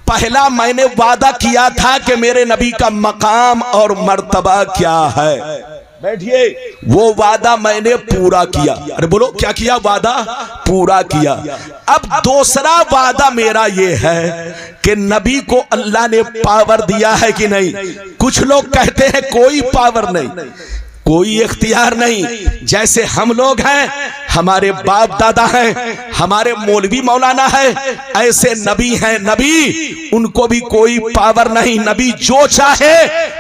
पहला मैंने वादा किया था कि मेरे नबी का मकाम और मर्तबा क्या है। बैठिए, वो वादा मैंने पूरा किया। अरे बोलो क्या किया? वादा पूरा किया। अब दूसरा वादा मेरा ये है कि नबी को अल्लाह ने पावर दिया है कि नहीं? कुछ लोग कहते हैं कोई पावर नहीं, कोई इख्तियार नहीं। जैसे हम लोग हैं, हमारे बाप दादा हैं, हमारे मौलवी मौलाना है, ऐसे नबी हैं, नबी उनको भी कोई पावर नहीं। नबी जो चाहे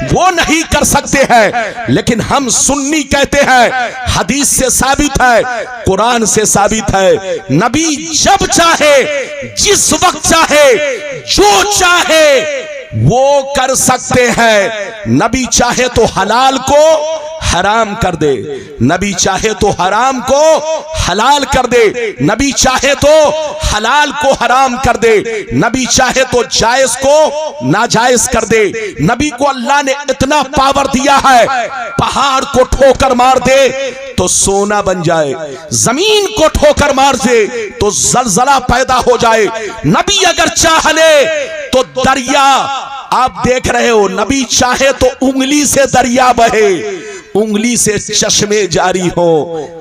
वो नहीं कर सकते हैं। लेकिन हम सुन्नी कहते हैं, हदीस से साबित है, कुरान से साबित है, नबी जब चाहे, जिस वक्त चाहे, जो चाहे वो कर सकते हैं। नबी चाहे तो हलाल को हराम कर दे, नबी चाहे तो हराम को हलाल कर दे, नबी चाहे तो हलाल को हराम कर दे, नबी चाहे तो जायज को नाजायज कर दे। नबी को अल्लाह ने इतना पावर दिया है, पहाड़ को ठोकर मार दे तो सोना बन जाए, जमीन को ठोकर मार दे तो जलजला पैदा हो जाए। नबी अगर चाह ले तो दरिया, आप देख रहे हो, नबी चाहे तो उंगली से दरिया बहे, उंगली से चश्मे जारी हो।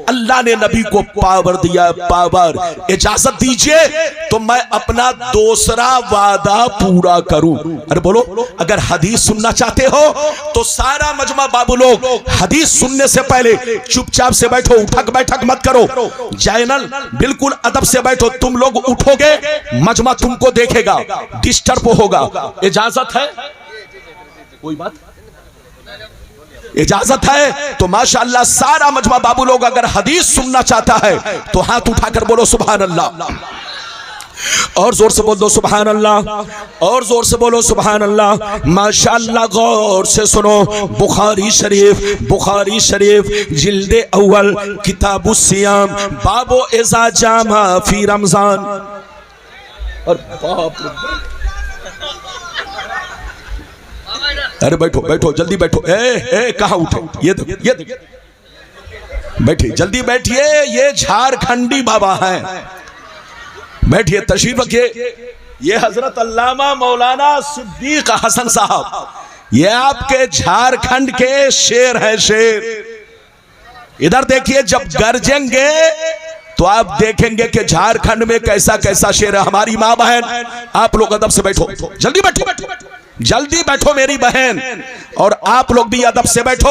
अल्लाह ने नबी को पावर दिया, पावर। इजाजत दीजिए तो मैं अपना दूसरा वादा पूरा करूं। अरे बोलो, अगर हदीस सुनना चाहते हो तो सारा मजमा बाबू लोग हदीस सुनने से पहले चुपचाप से बैठो, उठक बैठक मत करो। जैनल बिल्कुल अदब से बैठो। तुम लोग उठोगे, मजमा तुमको देखेगा, डिस्टर्ब होगा। इजाजत है? कोई बात? इजाजत है तो माशाअल्लाह सारा मजमा बाबू लोग अगर हदीस सुनना चाहता है तो हाथ उठाकर बोलो सुभान अल्लाह, और जोर से बोल दो सुभान अल्लाह, और जोर से बोलो सुभान अल्लाह। माशाअल्लाह गौर से सुनो, बुखारी शरीफ, बुखारी शरीफ जिल्दे अव्वल किताबुस सियाम, बाबो इज़ा जामा फी रमजान। और बाप, अरे बैठो बैठो, जल्दी बैठो। कहाँ उठे? ये देखो, ये देखो, बैठिए, जल्दी बैठिए। ये झारखंडी बाबा हैं, बैठिए, तशरीफ रखिए। ये हजरत अल्लामा मौलाना सिद्दीक हसन साहब, ये आपके झारखंड के शेर हैं, शेर। इधर देखिए, जब गरजेंगे तो आप देखेंगे कि झारखंड में कैसा कैसा शेर है। हमारी माँ बहन, आप लोग अदब से बैठो, जल्दी बैठो, जल्दी बैठो मेरी बहन, और आप लोग भी अदब से बैठो।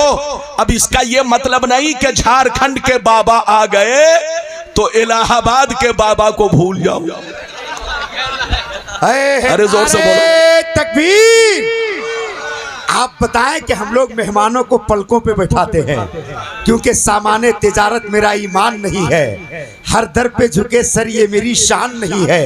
अब इसका ये मतलब नहीं कि झारखंड के बाबा आ गए तो इलाहाबाद के बाबा को भूल जाओ। अरे जोर से बोलो तकबीर। आप बताएं कि हम लोग मेहमानों को पलकों पे बैठाते हैं क्योंकि सामान्य तिजारत मेरा ईमान नहीं है, हर दर पे झुके सर ये मेरी शान नहीं है।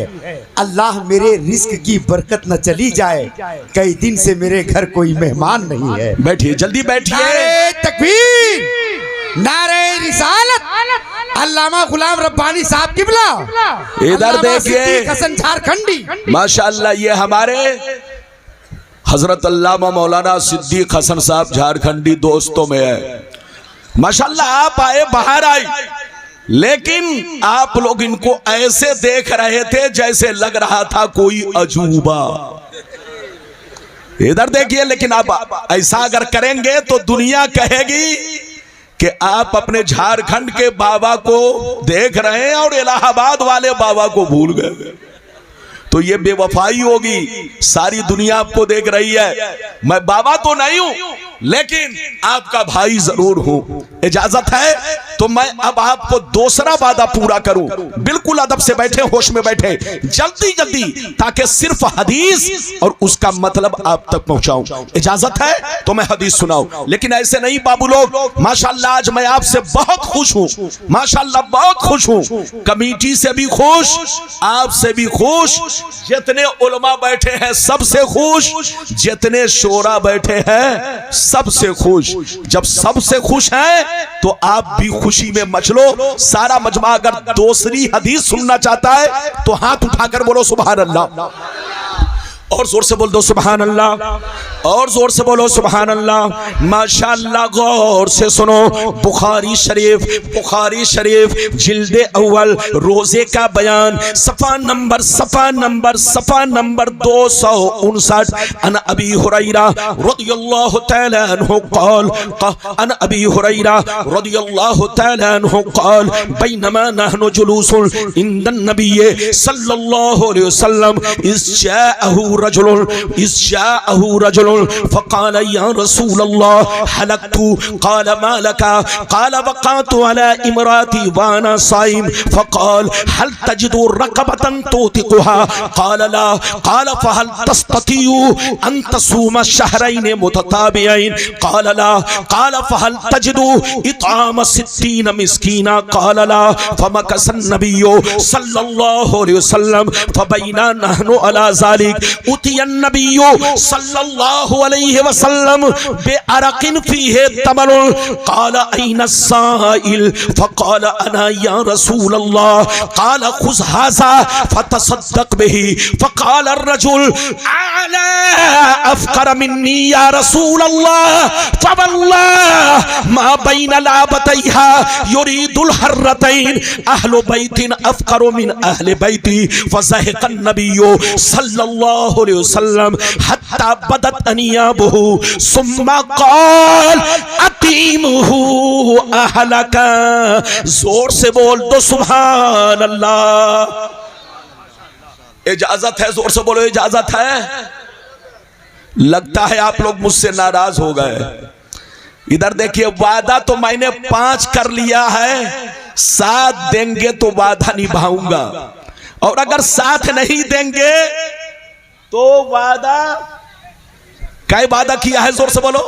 अल्लाह मेरे रिस्क की बरकत न चली जाए, कई दिन से मेरे घर कोई मेहमान नहीं है। बैठिए, जल्दी बैठिए। नारे तकबीर, नारे रिसालत, अल्लामा गुलाम रब्बानी साहब किबला। इधर देखिए, हसन झारखंडी, माशाअल्लाह ये हमारे हजरत अल्लामा मौलाना सिद्दीक हसन साहब झारखंडी दोस्तों में है। माशाअल्लाह आप आए, बाहर आए, लेकिन आप लोग इनको ऐसे देख रहे थे जैसे लग रहा था कोई अजूबा। इधर देखिए, लेकिन आप ऐसा अगर करेंगे तो दुनिया कहेगी कि आप अपने झारखंड के बाबा को देख रहे हैं और इलाहाबाद वाले बाबा को भूल गए, तो ये बेवफाई होगी। सारी दुनिया आपको देख रही है, मैं बाबा तो नहीं हूं लेकिन आपका भाई जरूर हूं। इजाजत है तो मैं अब आपको दूसरा वादा पूरा करूं। बिल्कुल अदब से बैठे, होश में बैठे, जल्दी जल्दी, ताकि सिर्फ हदीस और उसका मतलब आप तक पहुंचाऊं। इजाजत है तो मैं हदीस सुनाऊं, लेकिन ऐसे नहीं बाबू लोग। माशाअल्लाह आज मैं आपसे बहुत खुश हूं, माशाअल्लाह बहुत खुश हूं, कमेटी से भी खुश, आपसे भी खुश, जितने उलमा बैठे हैं सबसे खुश, जितने शोरा बैठे हैं सबसे खुश। जब सबसे खुश हैं तो आप भी खुशी में मचलो। सारा मजमा अगर दूसरी हदीस सुनना चाहता है तो हाथ उठाकर बोलो सुभान अल्लाह, और जोर से बोल दो सुभान अल्लाह, और जोर से बोलो सुभान अल्लाह। माशाअल्लाह, गौर से सुनो। बुखारी शरीफ जिल्दे अव्वल रोजे का बयान सफा नंबर 259। अन अबी हुरैरा रदियल्लाहु तआला अन्हु क़ाल, अन अबी हुरैरा रदियल्लाहु तआला अन्हु क़ाल, बैनमा नहनु जुलूसुन इंदन नबिय्य सल्लल्लाहु अलैहि वसल्लम इज़ जाअहु रजुल फ़क़ाल या रसूलल्लाह हलकतु, क़ाल मा लका, क़ाल वक़अतु अला इमराती वाना साइम, फ़क़ाल हल तजिदु रक़बतन तुतिक़ुहा, क़ाल ला, क़ाल फ़हल तस्ततिउ अन तसूम शहरैन मुतताबियैन, क़ाल ला, क़ाल फ़हल तजिदु इत्आम 60 मिस्कीना, क़ाल ला, फ़मकस नबिय्यु सल्लल्लाहु अलैहि वसल्लम फ़बैना नहनु अला ज़ालिक उतियन नबिय्यु सल्लल्लाहु अलैहि वसल्लम बेअरक़िन फ़ीहि तमरुन, क़ाल ऐन साइल, फ़क़ाल अना या रसूलल्लाह, क़ाल ख़ुज़ हाज़ा फ़तसद्दक़ बिही, फ़क़ाल अर्रजुल अला अफ़क़र मिन्नी या रसूलल्लाह, फ़वल्लाहि मा बैन लाबतैहा युरीदुल हर्रतैन अहलु बैतिन अफ़क़रु मिन अहलि बैती, फ़ज़हिक़ नबिय्यु सल्लल्लाहु अलैहि वसल्लम हत्ता बदत अनियाबुहु सुम्मा क़ाल अतीमुहु अहलका। जोर से बोल दो सुभान अल्लाह। इजाजत है, जोर से बोलो इजाजत है। लगता है आप लोग मुझसे नाराज हो गए। इधर देखिए, वादा तो मैंने 5 कर लिया है, 7 देंगे तो वादा निभाऊंगा, और अगर 7 नहीं देंगे तो वादा, क्या वादा किया है? जोर से बोलो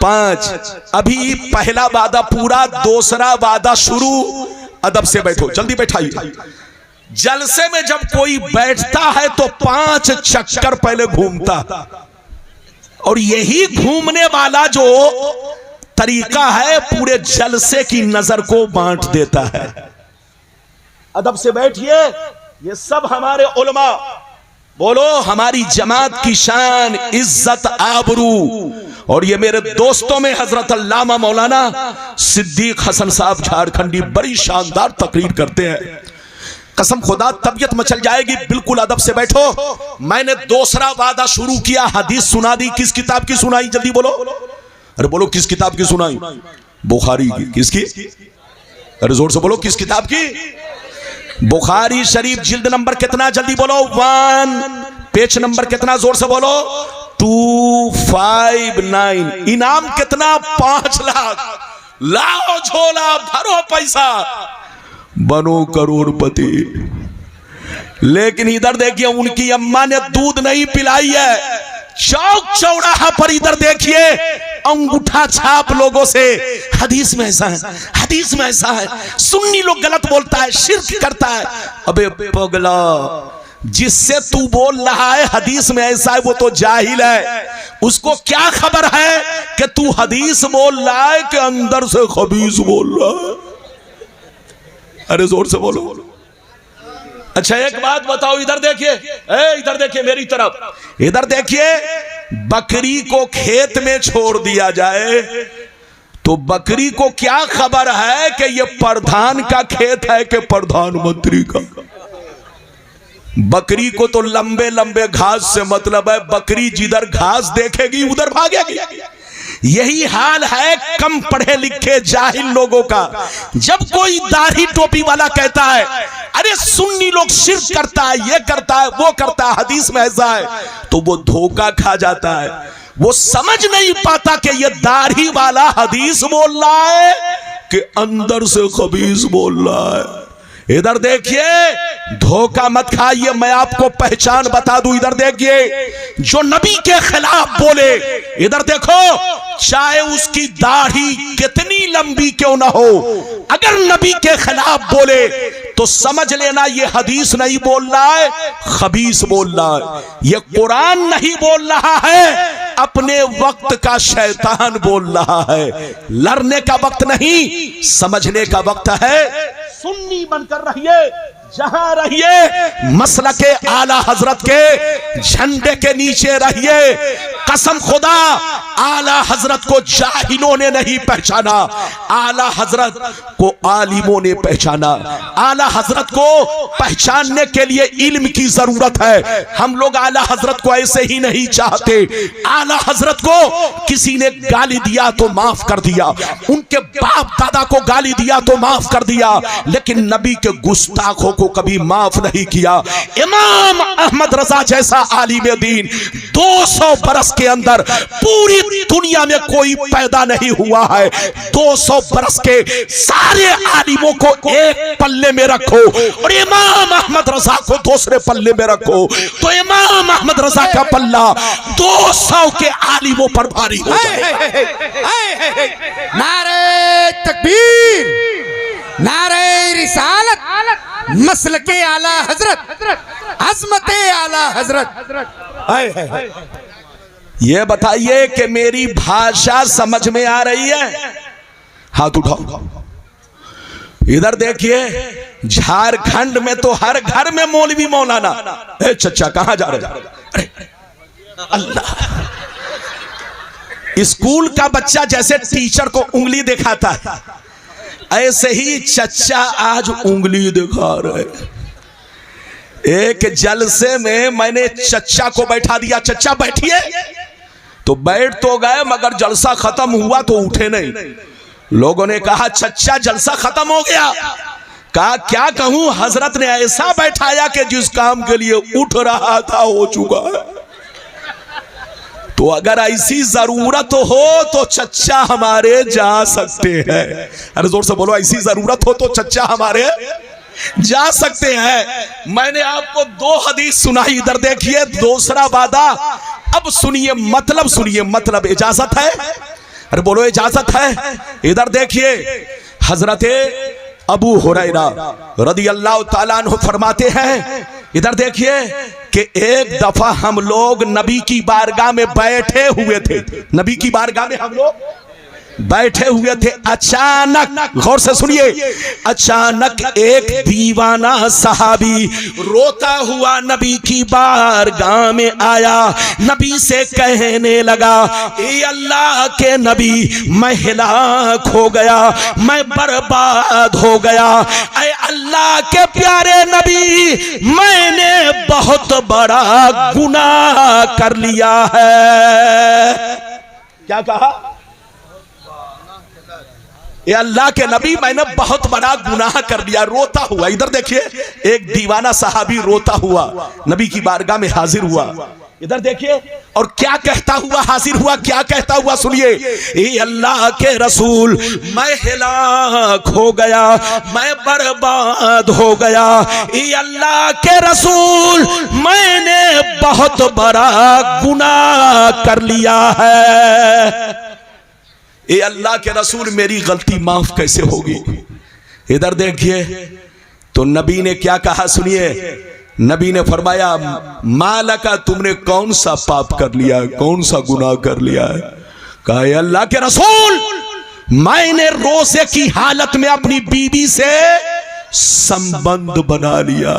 5। अभी पहला वादा पूरा, दूसरा वादा शुरू। अदब से बैठो, जल्दी बैठाइए। जलसे में जब कोई बैठता है तो 5 चक्कर पहले घूमता, और यही घूमने वाला जो तरीका है पूरे जलसे की नजर को बांट देता है। अदब से बैठिए। ये सब हमारे उलमा, बोलो हमारी जमात की शान, इज्जत, आबरू। और ये मेरे दोस्तों में हजरत अल्लामा मौलाना सिद्दीक हसन साहब झारखंडी बड़ी शानदार तकरीर करते हैं। कसम खुदा तबीयत मचल जाएगी। बिल्कुल अदब से बैठो। मैंने दूसरा वादा शुरू किया, हदीस सुना दी। किस किताब की सुनाई? जल्दी बोलो। अरे बोलो, किस किताब की सुनाई? बुखारी की। किसकी? अरे जोर से बोलो, किस किताब की? बुखारी शरीफ जिल्द नंबर कितना? जल्दी बोलो। 1। पेज नंबर कितना? जोर से बोलो। 259। इनाम कितना? 5 लाख। लाओ झोला, भरो पैसा, बनो करोड़पति। लेकिन इधर देखिए, उनकी अम्मा ने दूध नहीं पिलाई है। चौक चौराहा पर इधर देखिए, अंगूठा छाप लोगों से हदीस में ऐसा है, हदीस में ऐसा है। सुन्नी लोग गलत बोलता है, शिर्क करता है। अबे पगला, जिससे तू बोल रहा है हदीस में ऐसा है, वो तो जाहिल है। उसको क्या खबर है कि तू हदीस बोल रहा है कि अंदर से खबीस बोल रहा है? अरे जोर से बोलो। अच्छा एक बात बताओ, इधर देखिए, इधर देखिए मेरी तरफ, इधर देखिए। बकरी को खेत में छोड़ दिया जाए तो बकरी को क्या खबर है कि ये प्रधान का खेत है कि प्रधानमंत्री का? बकरी को तो लंबे लंबे घास से मतलब है। बकरी जिधर घास देखेगी उधर भागेगी। यही हाल है कम पढ़े लिखे जाहिल लोगों का। जब कोई दाढ़ी टोपी वाला कहता है अरे सुन्नी लोग शिर्क करता है, ये करता है, वो करता है, हदीस में ऐसा है, तो वो धोखा खा जाता है। वो समझ नहीं पाता कि ये दाढ़ी वाला हदीस बोल रहा है कि अंदर से खबीस बोल रहा है। इधर देखिए, धोखा मत खाइए। मैं आपको पहचान बता दूं। इधर देखिए, जो नबी के खिलाफ बोले, इधर देखो, चाहे उसकी दाढ़ी कितनी लंबी क्यों ना हो, अगर नबी के खिलाफ बोले तो समझ लेना ये हदीस नहीं बोल रहा है, खबीस बोल रहा है। ये कुरान नहीं बोल रहा है, अपने वक्त का शैतान बोल रहा है। लड़ने का वक्त नहीं, समझने का वक्त है। सुन्नी बनकर रहिए, जहां रहिए मसलके आला हजरत के झंडे के नीचे रहिए। कसम खुदा, आला हजरत को जाहिलों ने नहीं पहचाना, आला हजरत को आलिमों ने पहचाना। आला हजरत को पहचानने के लिए इल्म की जरूरत है। हम लोग आला हजरत को ऐसे ही नहीं चाहते। आला हजरत को किसी ने गाली दिया तो माफ कर दिया, उनके बाप दादा को गाली दिया तो माफ कर दिया, लेकिन नबी के गुस्ताखों को कभी माफ नहीं किया। इमाम अहमद रजा जैसा आलिम दीन 200 बरस के अंदर पूरी दुनिया में कोई पैदा नहीं हुआ है। 200 बरस के सारे आलिमों को एक पल्ले में रखो और इमाम अहमद रजा को दूसरे पल्ले में रखो, तो इमाम अहमद रजा का पल्ला 200 के आलिमों पर भारी हो जाए। नारे तकबीर, नारे रिसालत, मसलके आला हजरत, अजमते आला हजरत। ये बताइए कि मेरी भाषा समझ में आ रही है? हाथ उठाओ। इधर देखिए, झारखंड में तो हर घर में मौलवी मौलाना। ए चचा कहां जा रहे? अल्लाह, स्कूल का बच्चा जैसे टीचर को उंगली दिखाता है, ऐसे ही चचा आज उंगली दिखा रहे। एक जलसे में मैंने चचा को बैठा दिया, चचा बैठिए, तो बैठ तो गए मगर जलसा खत्म हुआ तो उठे नहीं। लोगों ने कहा चचा जलसा खत्म हो गया। कहा क्या कहूं, हजरत ने ऐसा बैठाया कि जिस काम के लिए उठ रहा था हो चुका है। तो अगर ऐसी जरूरत हो तो चचा हमारे जा सकते हैं। अरे जोर से बोलो, ऐसी जरूरत हो तो चचा हमारे जा सकते हैं। मैंने आपको 2 हदीस सुनाई, इधर देखिए दूसरा वादा। अब सुनिए मतलब, सुनिए मतलब, इजाजत है? अरे बोलो इजाजत है। इधर देखिए, हजरते अबू हुरैरा रदियल्लाहु ताला अन्हु फरमाते हैं, इधर देखिए कि एक दफा हम लोग नबी की बारगाह में बैठे हुए थे। नबी की बारगाह में हम लोग बैठे हुए थे। अचानक, गौर से सुनिए, अचानक एक दीवाना सहाबी रोता हुआ नबी की बारगाह में आया। नबी से कहने लगा, ए अल्लाह के नबी, मैं हिलाक हो गया, मैं बर्बाद हो गया। ऐ अल्लाह के प्यारे नबी, मैंने बहुत बड़ा गुनाह कर लिया है। क्या कहा? ये अल्लाह के नबी, मैंने बहुत बड़ा गुनाह कर लिया। रोता हुआ, इधर देखिए, एक दीवाना सहाबी रोता हुआ नबी की बारगाह में हाजिर हुआ। इधर देखिए, और क्या कहता हुआ हाजिर हुआ, क्या कहता हुआ सुनिए, ए अल्लाह के रसूल, मैं हिलाक हो गया, मैं बर्बाद हो गया। ए अल्लाह के रसूल, मैंने बहुत बड़ा गुनाह कर लिया है। ए अल्लाह के रसूल, मेरी गलती माफ कैसे होगी? इधर देखिए, तो नबी ने क्या कहा सुनिए। नबी ने फरमाया, मालका, तुमने कौन सा पाप कर लिया है, कौन सा गुनाह कर लिया है? कहा, अल्लाह के रसूल, मैंने रोजे की हालत में अपनी बीवी से संबंध बना लिया।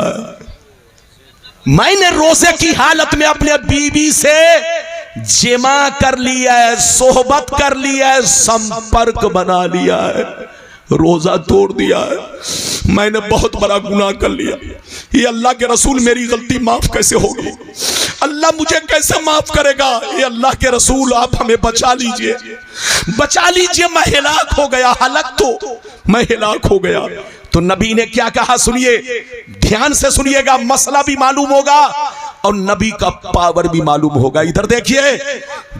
मैंने रोजे की हालत में अपने बीवी से जिमा कर लिया है, सोहबत कर लिया है, संपर्क बना लिया है, रोजा तोड़ दिया है। मैंने बहुत बड़ा गुनाह कर लिया। ये अल्लाह के रसूल, मेरी गलती माफ कैसे होगी? अल्लाह मुझे कैसे माफ करेगा? ये अल्लाह के रसूल, आप हमें बचा लीजिए, बचा लीजिए, मैं हिलाक हो गया। हलक तो मैं हिलाक हो गया। तो नबी ने क्या कहा सुनिए, ध्यान से सुनिएगा, मसला भी मालूम होगा और नबी का पावर भी मालूम होगा। इधर देखिए,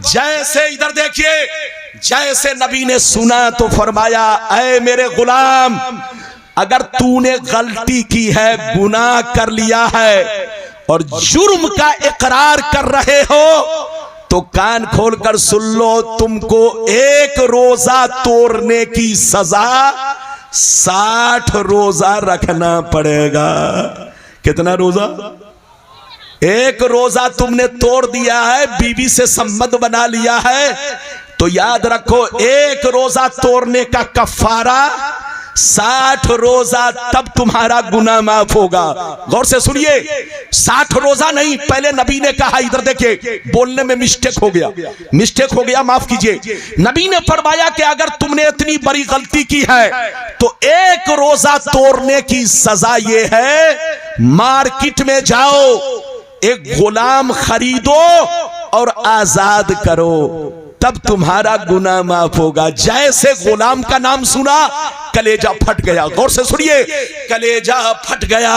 जैसे इधर देखिए, जैसे नबी ने सुना तो फरमाया, ऐ मेरे गुलाम, अगर तूने गलती की है, गुनाह कर लिया है और जुर्म का इकरार कर रहे हो, तो कान खोलकर सुन लो, तुमको एक रोजा तोड़ने की सजा 60 रोजा रखना पड़ेगा। कितना रोजा? एक रोजा तुमने तोड़ दिया है, बीवी से संबंध बना लिया है, तो याद रखो, एक रोजा तोड़ने का कफारा 60 रोजा तब तुम्हारा गुनाह माफ होगा। गौर से सुनिए, 60 रोजा नहीं, पहले नबी ने कहा, इधर देखिए बोलने में मिस्टेक हो गया, माफ कीजिए। नबी ने फरमाया कि अगर तुमने इतनी बड़ी गलती की है तो एक रोजा तोड़ने की सजा ये है, मार्केट में जाओ, एक गुलाम खरीदो और आजाद करो, तब तुम्हारा गुनाह माफ होगा। जैसे गुलाम का नाम सुना कलेजा फट गया। गौर से सुनिए, कलेजा फट गया।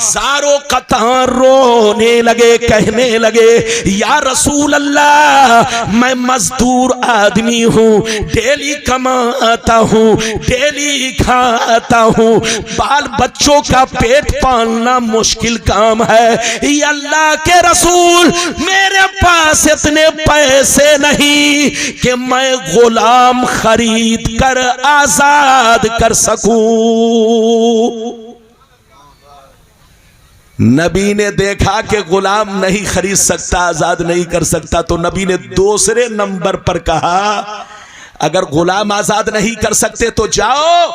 ज़ारो कतार रोने लगे, कहने लगे, या रसूल अल्लाह, मैं मजदूर आदमी हूँ, डेली कमाता हूँ, डेली खाता हूँ, बाल बच्चों का पेट पालना मुश्किल काम है। या अल्लाह के रसूल, मेरे पास इतने पैसे नहीं कि मैं गुलाम खरीद कर आजाद कर सकूं। नबी ने देखा कि गुलाम नहीं खरीद सकता, आजाद नहीं कर सकता, तो नबी ने दूसरे नंबर पर कहा, अगर गुलाम आजाद नहीं कर सकते तो जाओ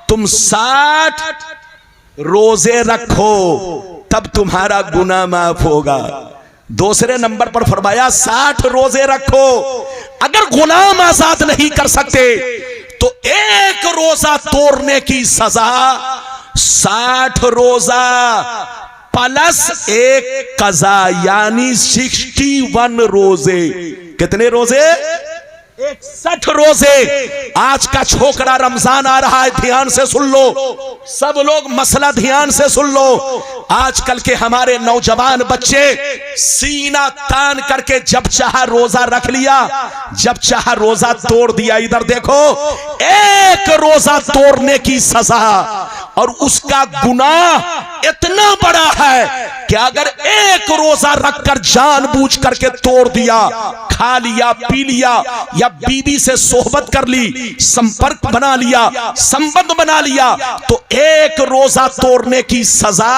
तुम 60 रोजे रखो, तब तुम्हारा गुनाह माफ होगा। दूसरे नंबर पर फरमाया 60 रोजे रखो, अगर गुलाम आजाद नहीं कर सकते तो एक रोजा तोड़ने की सजा 60 रोजा प्लस एक कज़ा, यानी 61 रोजे। कितने रोजे? 61 रोजे। आज का छोकरा रमजान आ रहा है, ध्यान से सुन लो, सब लोग मसला ध्यान से सुन लो। आजकल के हमारे नौजवान बच्चे सीना तान करके जब चाहा रोजा रख लिया, जब चाहा रोजा तोड़ दिया। इधर देखो, एक रोजा तोड़ने की सजा और उसका गुनाह इतना बड़ा है कि अगर एक रोजा रखकर जानबूझ करके तोड़ दिया, खा लिया, पी लिया, या बीवी से सोहबत कर ली, संपर्क बना लिया, संबंध बना लिया, तो एक रोजा तोड़ने की सजा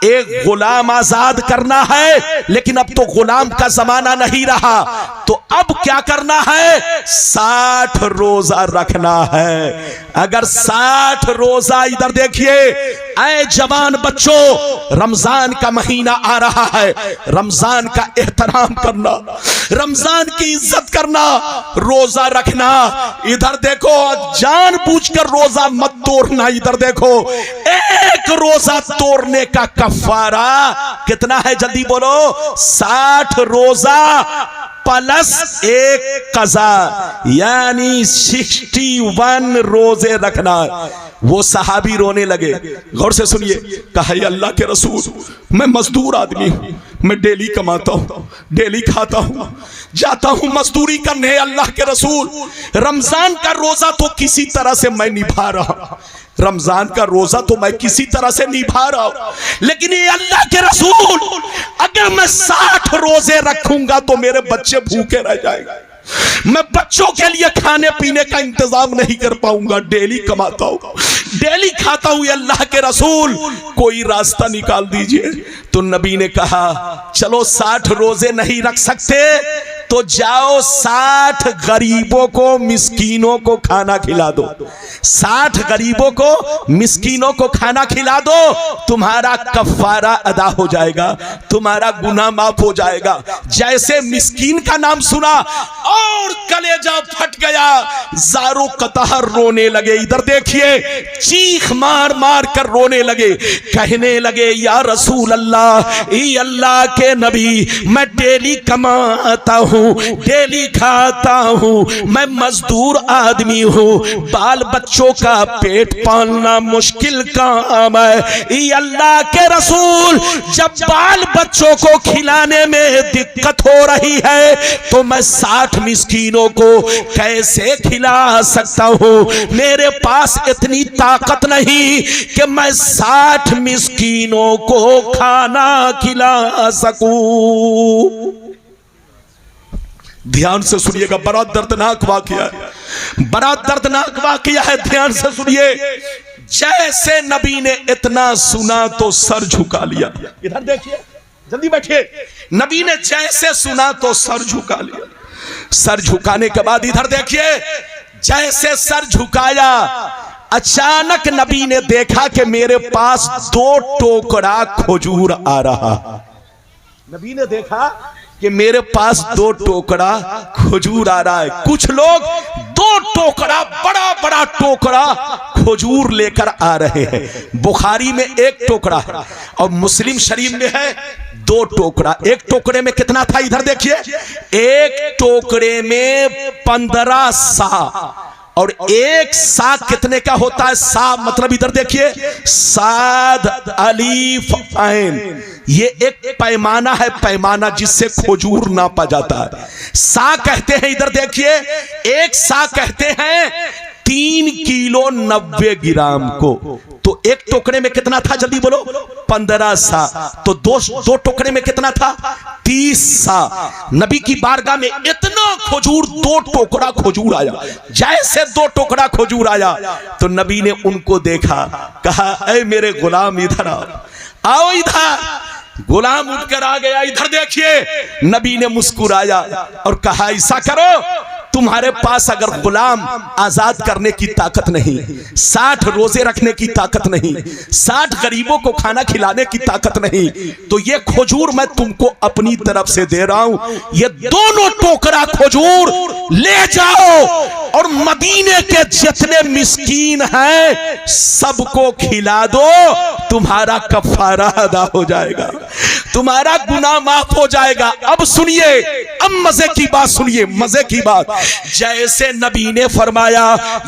एक गुलाम आजाद करना है। लेकिन अब तो गुलाम का जमाना नहीं रहा, तो अब क्या करना है? 60 रोजा रखना है। अगर 60 रोजा, इधर देखिए ऐ जवान बच्चों, रमजान का महीना आ रहा है, रमजान का एहतराम करना, रमजान की इज्जत करना, रोजा रखना। इधर देखो, जानबूझकर रोजा मत तोड़ना। इधर देखो, एक रोजा तोड़ने का कफारा कितना है? जल्दी बोलो। 60 रोजा प्लस एक कज़ा, यानी 61 रोजे रखना। वो सहाबी रोने लगे। गौर से सुनिए, कहा अल्लाह के रसूल, मैं मजदूर आदमी हूं, मैं डेली कमाता हूं, डेली खाता हूं, जाता हूं मजदूरी करने। अल्लाह के रसूल, रमजान का रोजा तो किसी तरह से मैं निभा रहा, रमजान का रोजा तो मैं किसी तरह से निभा रहा हूं, लेकिन ये अल्लाह के रसूल, अगर मैं 60 रोजे रखूंगा तो मेरे बच्चे भूखे रह जाएंगे, मैं बच्चों के लिए खाने पीने का इंतजाम नहीं कर पाऊंगा, डेली कमाता हूं, डेली खाता हूं, अल्लाह के रसूल कोई रास्ता निकाल दीजिए। तो नबी ने कहा, चलो 60 रोजे नहीं रख सकते तो जाओ 60 गरीबों को, मिस्कीनों को खाना खिला दो। 60 गरीबों को, मिस्कीनों को खाना खिला दो, तुम्हारा कफारा अदा हो जाएगा, तुम्हारा गुनाह माफ हो जाएगा। जैसे मिस्कीन का नाम सुना और कलेजा फट गया, ज़ारो कतार रोने लगे। इधर देखिए, चीख मार मार कर रोने लगे, कहने लगे, या रसूल अल्लाह, ई अल्लाह के नबी, मैं डेली कमाता हूँ, डेली खाता हूँ, मैं मजदूर आदमी हूँ, बाल बच्चों का पेट पालना मुश्किल काम है। ई अल्लाह के रसूल, जब बाल बच्चों को खिलाने में दिक्कत हो रही है तो मैं 60 मिस्कीनों को कैसे खिला सकता हूँ? मेरे पास इतनी ताकत नहीं कि मैं 60 मिस्कीनों को खाना खिला सकूं। ध्यान से सुनिएगा, बड़ा दर्दनाक वाकया है, बड़ा दर्दनाक वाकया है, ध्यान से सुनिए। जैसे नबी ने इतना सुना तो सर झुका लिया। इधर देखिए, जल्दी बैठिए। नबी ने जैसे सुना तो सर झुका लिया। सर झुकाने के बाद इधर देखिए, जैसे सर झुकाया अचानक नबी ने देखा कि मेरे पास 2 टोकरा खजूर आ रहा। नबी ने देखा कि मेरे पास 2 टोकरा खजूर आ रहा है। कुछ लोग 2 टोकरा, बड़ा बड़ा टोकरा खजूर लेकर आ रहे हैं। बुखारी में 1 टोकरा है और मुस्लिम शरीफ में है 2 टोकरा। 1 टोकरे में कितना था इधर देखिए, 1 टोकरे में 15 सा। और 1 सा कितने का होता है? सा मतलब इधर देखिए, साद अलीफ ऐन, ये एक पैमाना है, पैमाना जिससे खजूर नापा जाता है। सा कहते हैं, इधर देखिए, 1 सा कहते हैं 3 किलो 90 ग्राम को। तो 1 टोकरे में कितना था, जल्दी बोलो? 15 सा। तो 2 टोकरे में कितना था? 30 सा। नबी की बारगाह में इतना खजूर, 2 टोकरा खजूर आया। जैसे 2 टोकरा खजूर आया तो नबी ने उनको देखा, कहा, ऐ मेरे गुलाम इधर आओ इधर। गुलाम उठकर आ गया, इधर देखिए। नबी ने मुस्कुराया और कहा, ऐसा करो, तुम्हारे पास अगर गुलाम आजाद करने की ताकत नहीं, 60 रोजे रखने की ताकत नहीं, 60 गरीबों को खाना खिलाने की ताकत नहीं, तो ये खजूर मैं तुमको अपनी तरफ से दे रहा हूं। ये दोनों टोकरा खजूर ले जाओ और मदीने के जितने मिस्कीन हैं सबको खिला दो, तुम्हारा कफारा अदा हो जाएगा, तुम्हारा गुनाह माफ हो जाएगा। अब सुनिए, अब मजे की बात सुनिए, मजे की बात। जैसे नबी ने फरमाया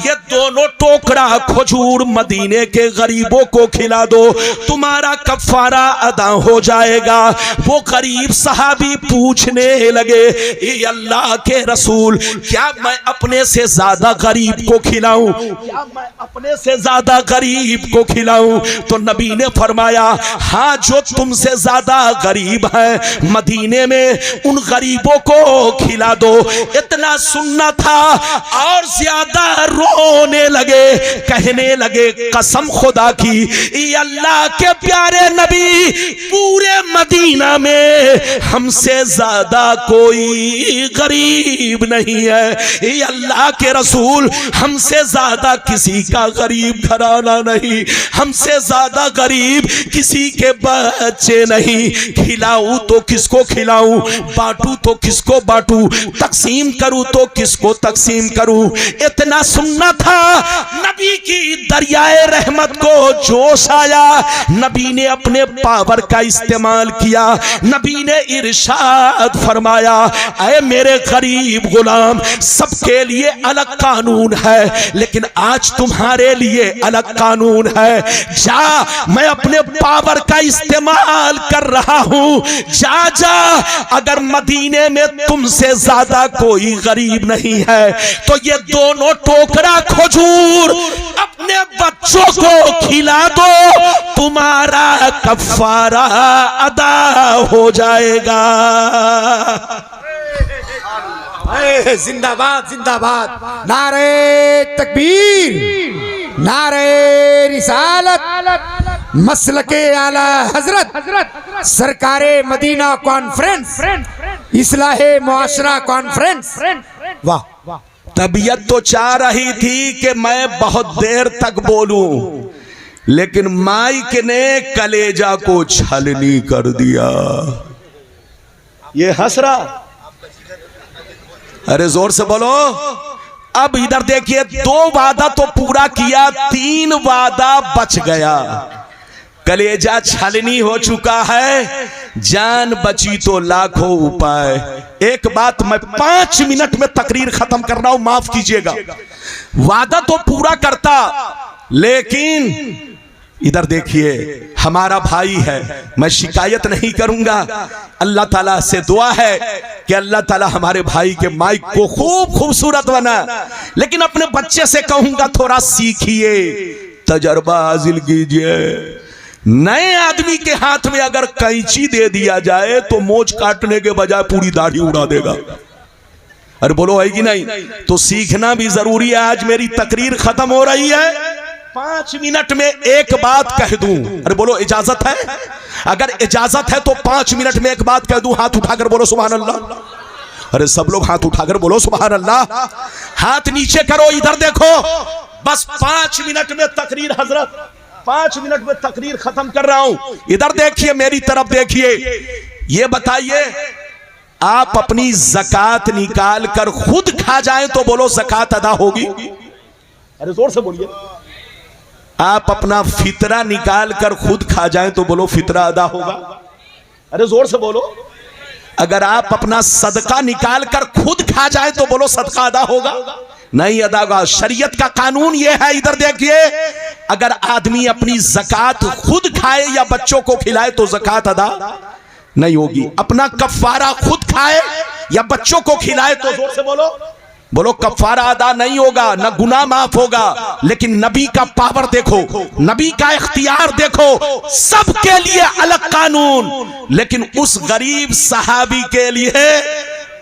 ये दोनों टोकरा खजूर मदीने के गरीबों को खिला दो, तुम्हारा कफारा अदा हो जाएगा। वो गरीब सहाबी पूछने लगे, ये अल्लाह के रसूल, क्या मैं अपने से ज्यादा गरीब को खिलाऊं? क्या मैं अपने से ज्यादा गरीब को खिलाऊं? तो नबी ने फरमाया, हाँ, जो तुमसे ज्यादा गरीब है मदीने में उन गरीबों को खिला दो। इतना सुनना था और ज्यादा रोने लगे, कहने लगे, कसम खुदा की, ये अल्लाह के प्यारे नबी, पूरे मदीना में हमसे ज्यादा कोई गरीब नहीं है। ये अल्लाह के रसूल, हमसे ज्यादा किसी का गरीब घराना नहीं, हमसे ज्यादा गरीब किसी के बच्चे नहीं। खिलाऊं तो किसको खिलाऊं, बांटू तो किसको बांटू, तकसीम करूं तो किसको तकसीम करूं। इतना सुनना था, नबी की दरियाए रहमत को जोश आया। नबी ने अपने पावर का इस्तेमाल किया। नबी ने इरशाद फरमाया, ऐ मेरे गरीब गुलाम, सबके लिए अलग कानून है, लेकिन आज तुम्हारे लिए अलग कानून है। जा, मैं अपने पावर का इस्तेमाल कर रहा हूं, जा जा, अगर मदीने में तुमसे ज्यादा कोई गरीब नहीं है तो ये दोनों टोकरा खजूर अपने बच्चों को खिला दो, तुम्हारा कफारा अदा हो जाएगा। जिंदाबाद जिंदाबाद, नारे तकबीर, नारे रिसालत, मसलके आला हजरत, सरकारे मदीना कॉन्फ्रेंस, इस्लाहे मुआशरा कॉन्फ्रेंस। वाह, तबीयत तो चाह रही थी कि मैं बहुत देर तक बोलूं, लेकिन माइक ने कलेजा को छलनी कर दिया। ये हंस रहा, अरे जोर से बोलो। अब इधर देखिए, 2 वादा तो पूरा किया, 3 वादा बच गया। कलेजा छलनी हो चुका है, जान बची तो लाखों उपाय। एक बात मैं 5 मिनट में तकरीर खत्म कर रहा हूं, माफ कीजिएगा। वादा तो पूरा करता, लेकिन इधर देखिए, हमारा भाई है, मैं शिकायत नहीं करूंगा। अल्लाह ताला से दुआ है कि अल्लाह ताला हमारे भाई के माइक को खूब खूबसूरत बना, लेकिन अपने बच्चे से कहूंगा थोड़ा सीखिए, तजर्बा हासिल कीजिए। नए आदमी के हाथ में अगर कैंची दे दिया जाए तो मोच काटने के बजाय पूरी दाढ़ी उड़ा देगा। अरे बोलो, है कि नहीं? तो सीखना भी जरूरी है। आज मेरी तकरीर खत्म हो रही है, 5 मिनट में एक बात कह दूं। अरे बोलो, इजाजत है? अगर इजाजत है तो 5 मिनट में एक बात कह दूं। हाथ उठाकर बोलो सुभान अल्लाह। अरे सब लोग हाथ उठाकर बोलो सुभान अल्लाह। हाथ नीचे करो, इधर देखो। बस 5 मिनट में तकरीर हजरत, 5 मिनट में तकरीर खत्म कर रहा हूं। इधर देखिए, मेरी तरफ देखिए। ये बताइए, आप अपनी ज़कात निकाल कर खुद खा जाएं तो बोलो ज़कात अदा होगी? अरे जोर से बोलिए। आप अपना फितरा निकाल कर खुद खा जाएं तो बोलो फितरा अदा होगा? अरे जोर से बोलो। अगर आप अपना सदका निकाल कर खुद खा जाएं तो बोलो सदका अदा होगा? नहीं अदा होगा। शरीयत का कानून यह है, इधर देखिए, अगर आदमी अपनी ज़कात खुद खाए या बच्चों को खिलाए तो ज़कात अदा नहीं होगी। अपना कफ़ारा खुद खाए या बच्चों को खिलाए तो जोर से बोलो, बोलो कफ़ारा अदा नहीं होगा, न गुनाह माफ होगा। लेकिन नबी का पावर देखो, नबी का इख्तियार देखो, सबके लिए अलग कानून, लेकिन उस गरीब सहाबी के लिए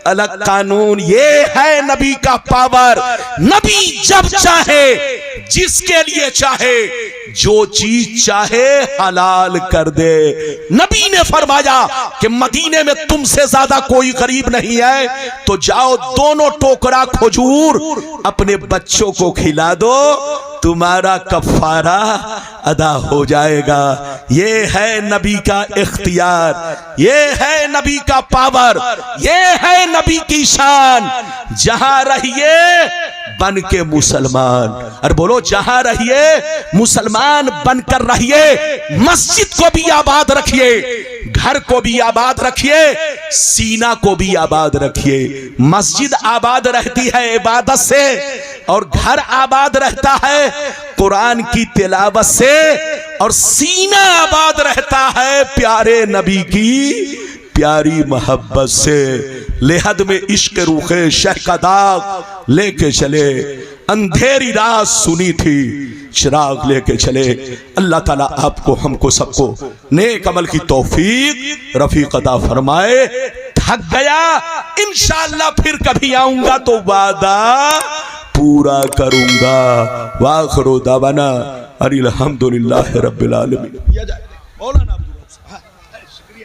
अलग कानून। ये है नबी का पावर। नबी जब चाहे, जिसके लिए चाहे, जो चीज चाहे हलाल कर दे। नबी ने फरमाया कि मदीने में तुमसे ज्यादा कोई गरीब नहीं है, तो जाओ दोनों टोकरा खजूर अपने बच्चों को खिला दो, तुम्हारा कफ़ारा अदा हो जाएगा। ये है नबी का इख्तियार, ये है नबी का पावर, ये है नबी की शान। जहां रहिए बन के मुसलमान, और बोलो जहां रहिए मुसलमान बनकर रहिए। मस्जिद को भी आबाद रखिए, घर को भी आबाद रखिए, सीना को भी आबाद रखिए। मस्जिद आबाद रहती है इबादत से, और घर आबाद रहता है कुरान की तिलावत से, और सीना आबाद रहता है प्यारे नबी की प्यारी मोहब्बत से। लेहद में इश्क रूखे शह का दाग लेके चले, अंधेरी रात सुनी थी चिराग लेके चले। अल्लाह ताला आपको, हमको, सबको नेक अमल की तौफीक रफीक अता फरमाए। थक गया, इंशाअल्लाह फिर कभी आऊंगा तो वादा पूरा करूंगा। वाखिरु दावाना अनिल हम्दुलिल्लाहि रब्बिल आलमीन।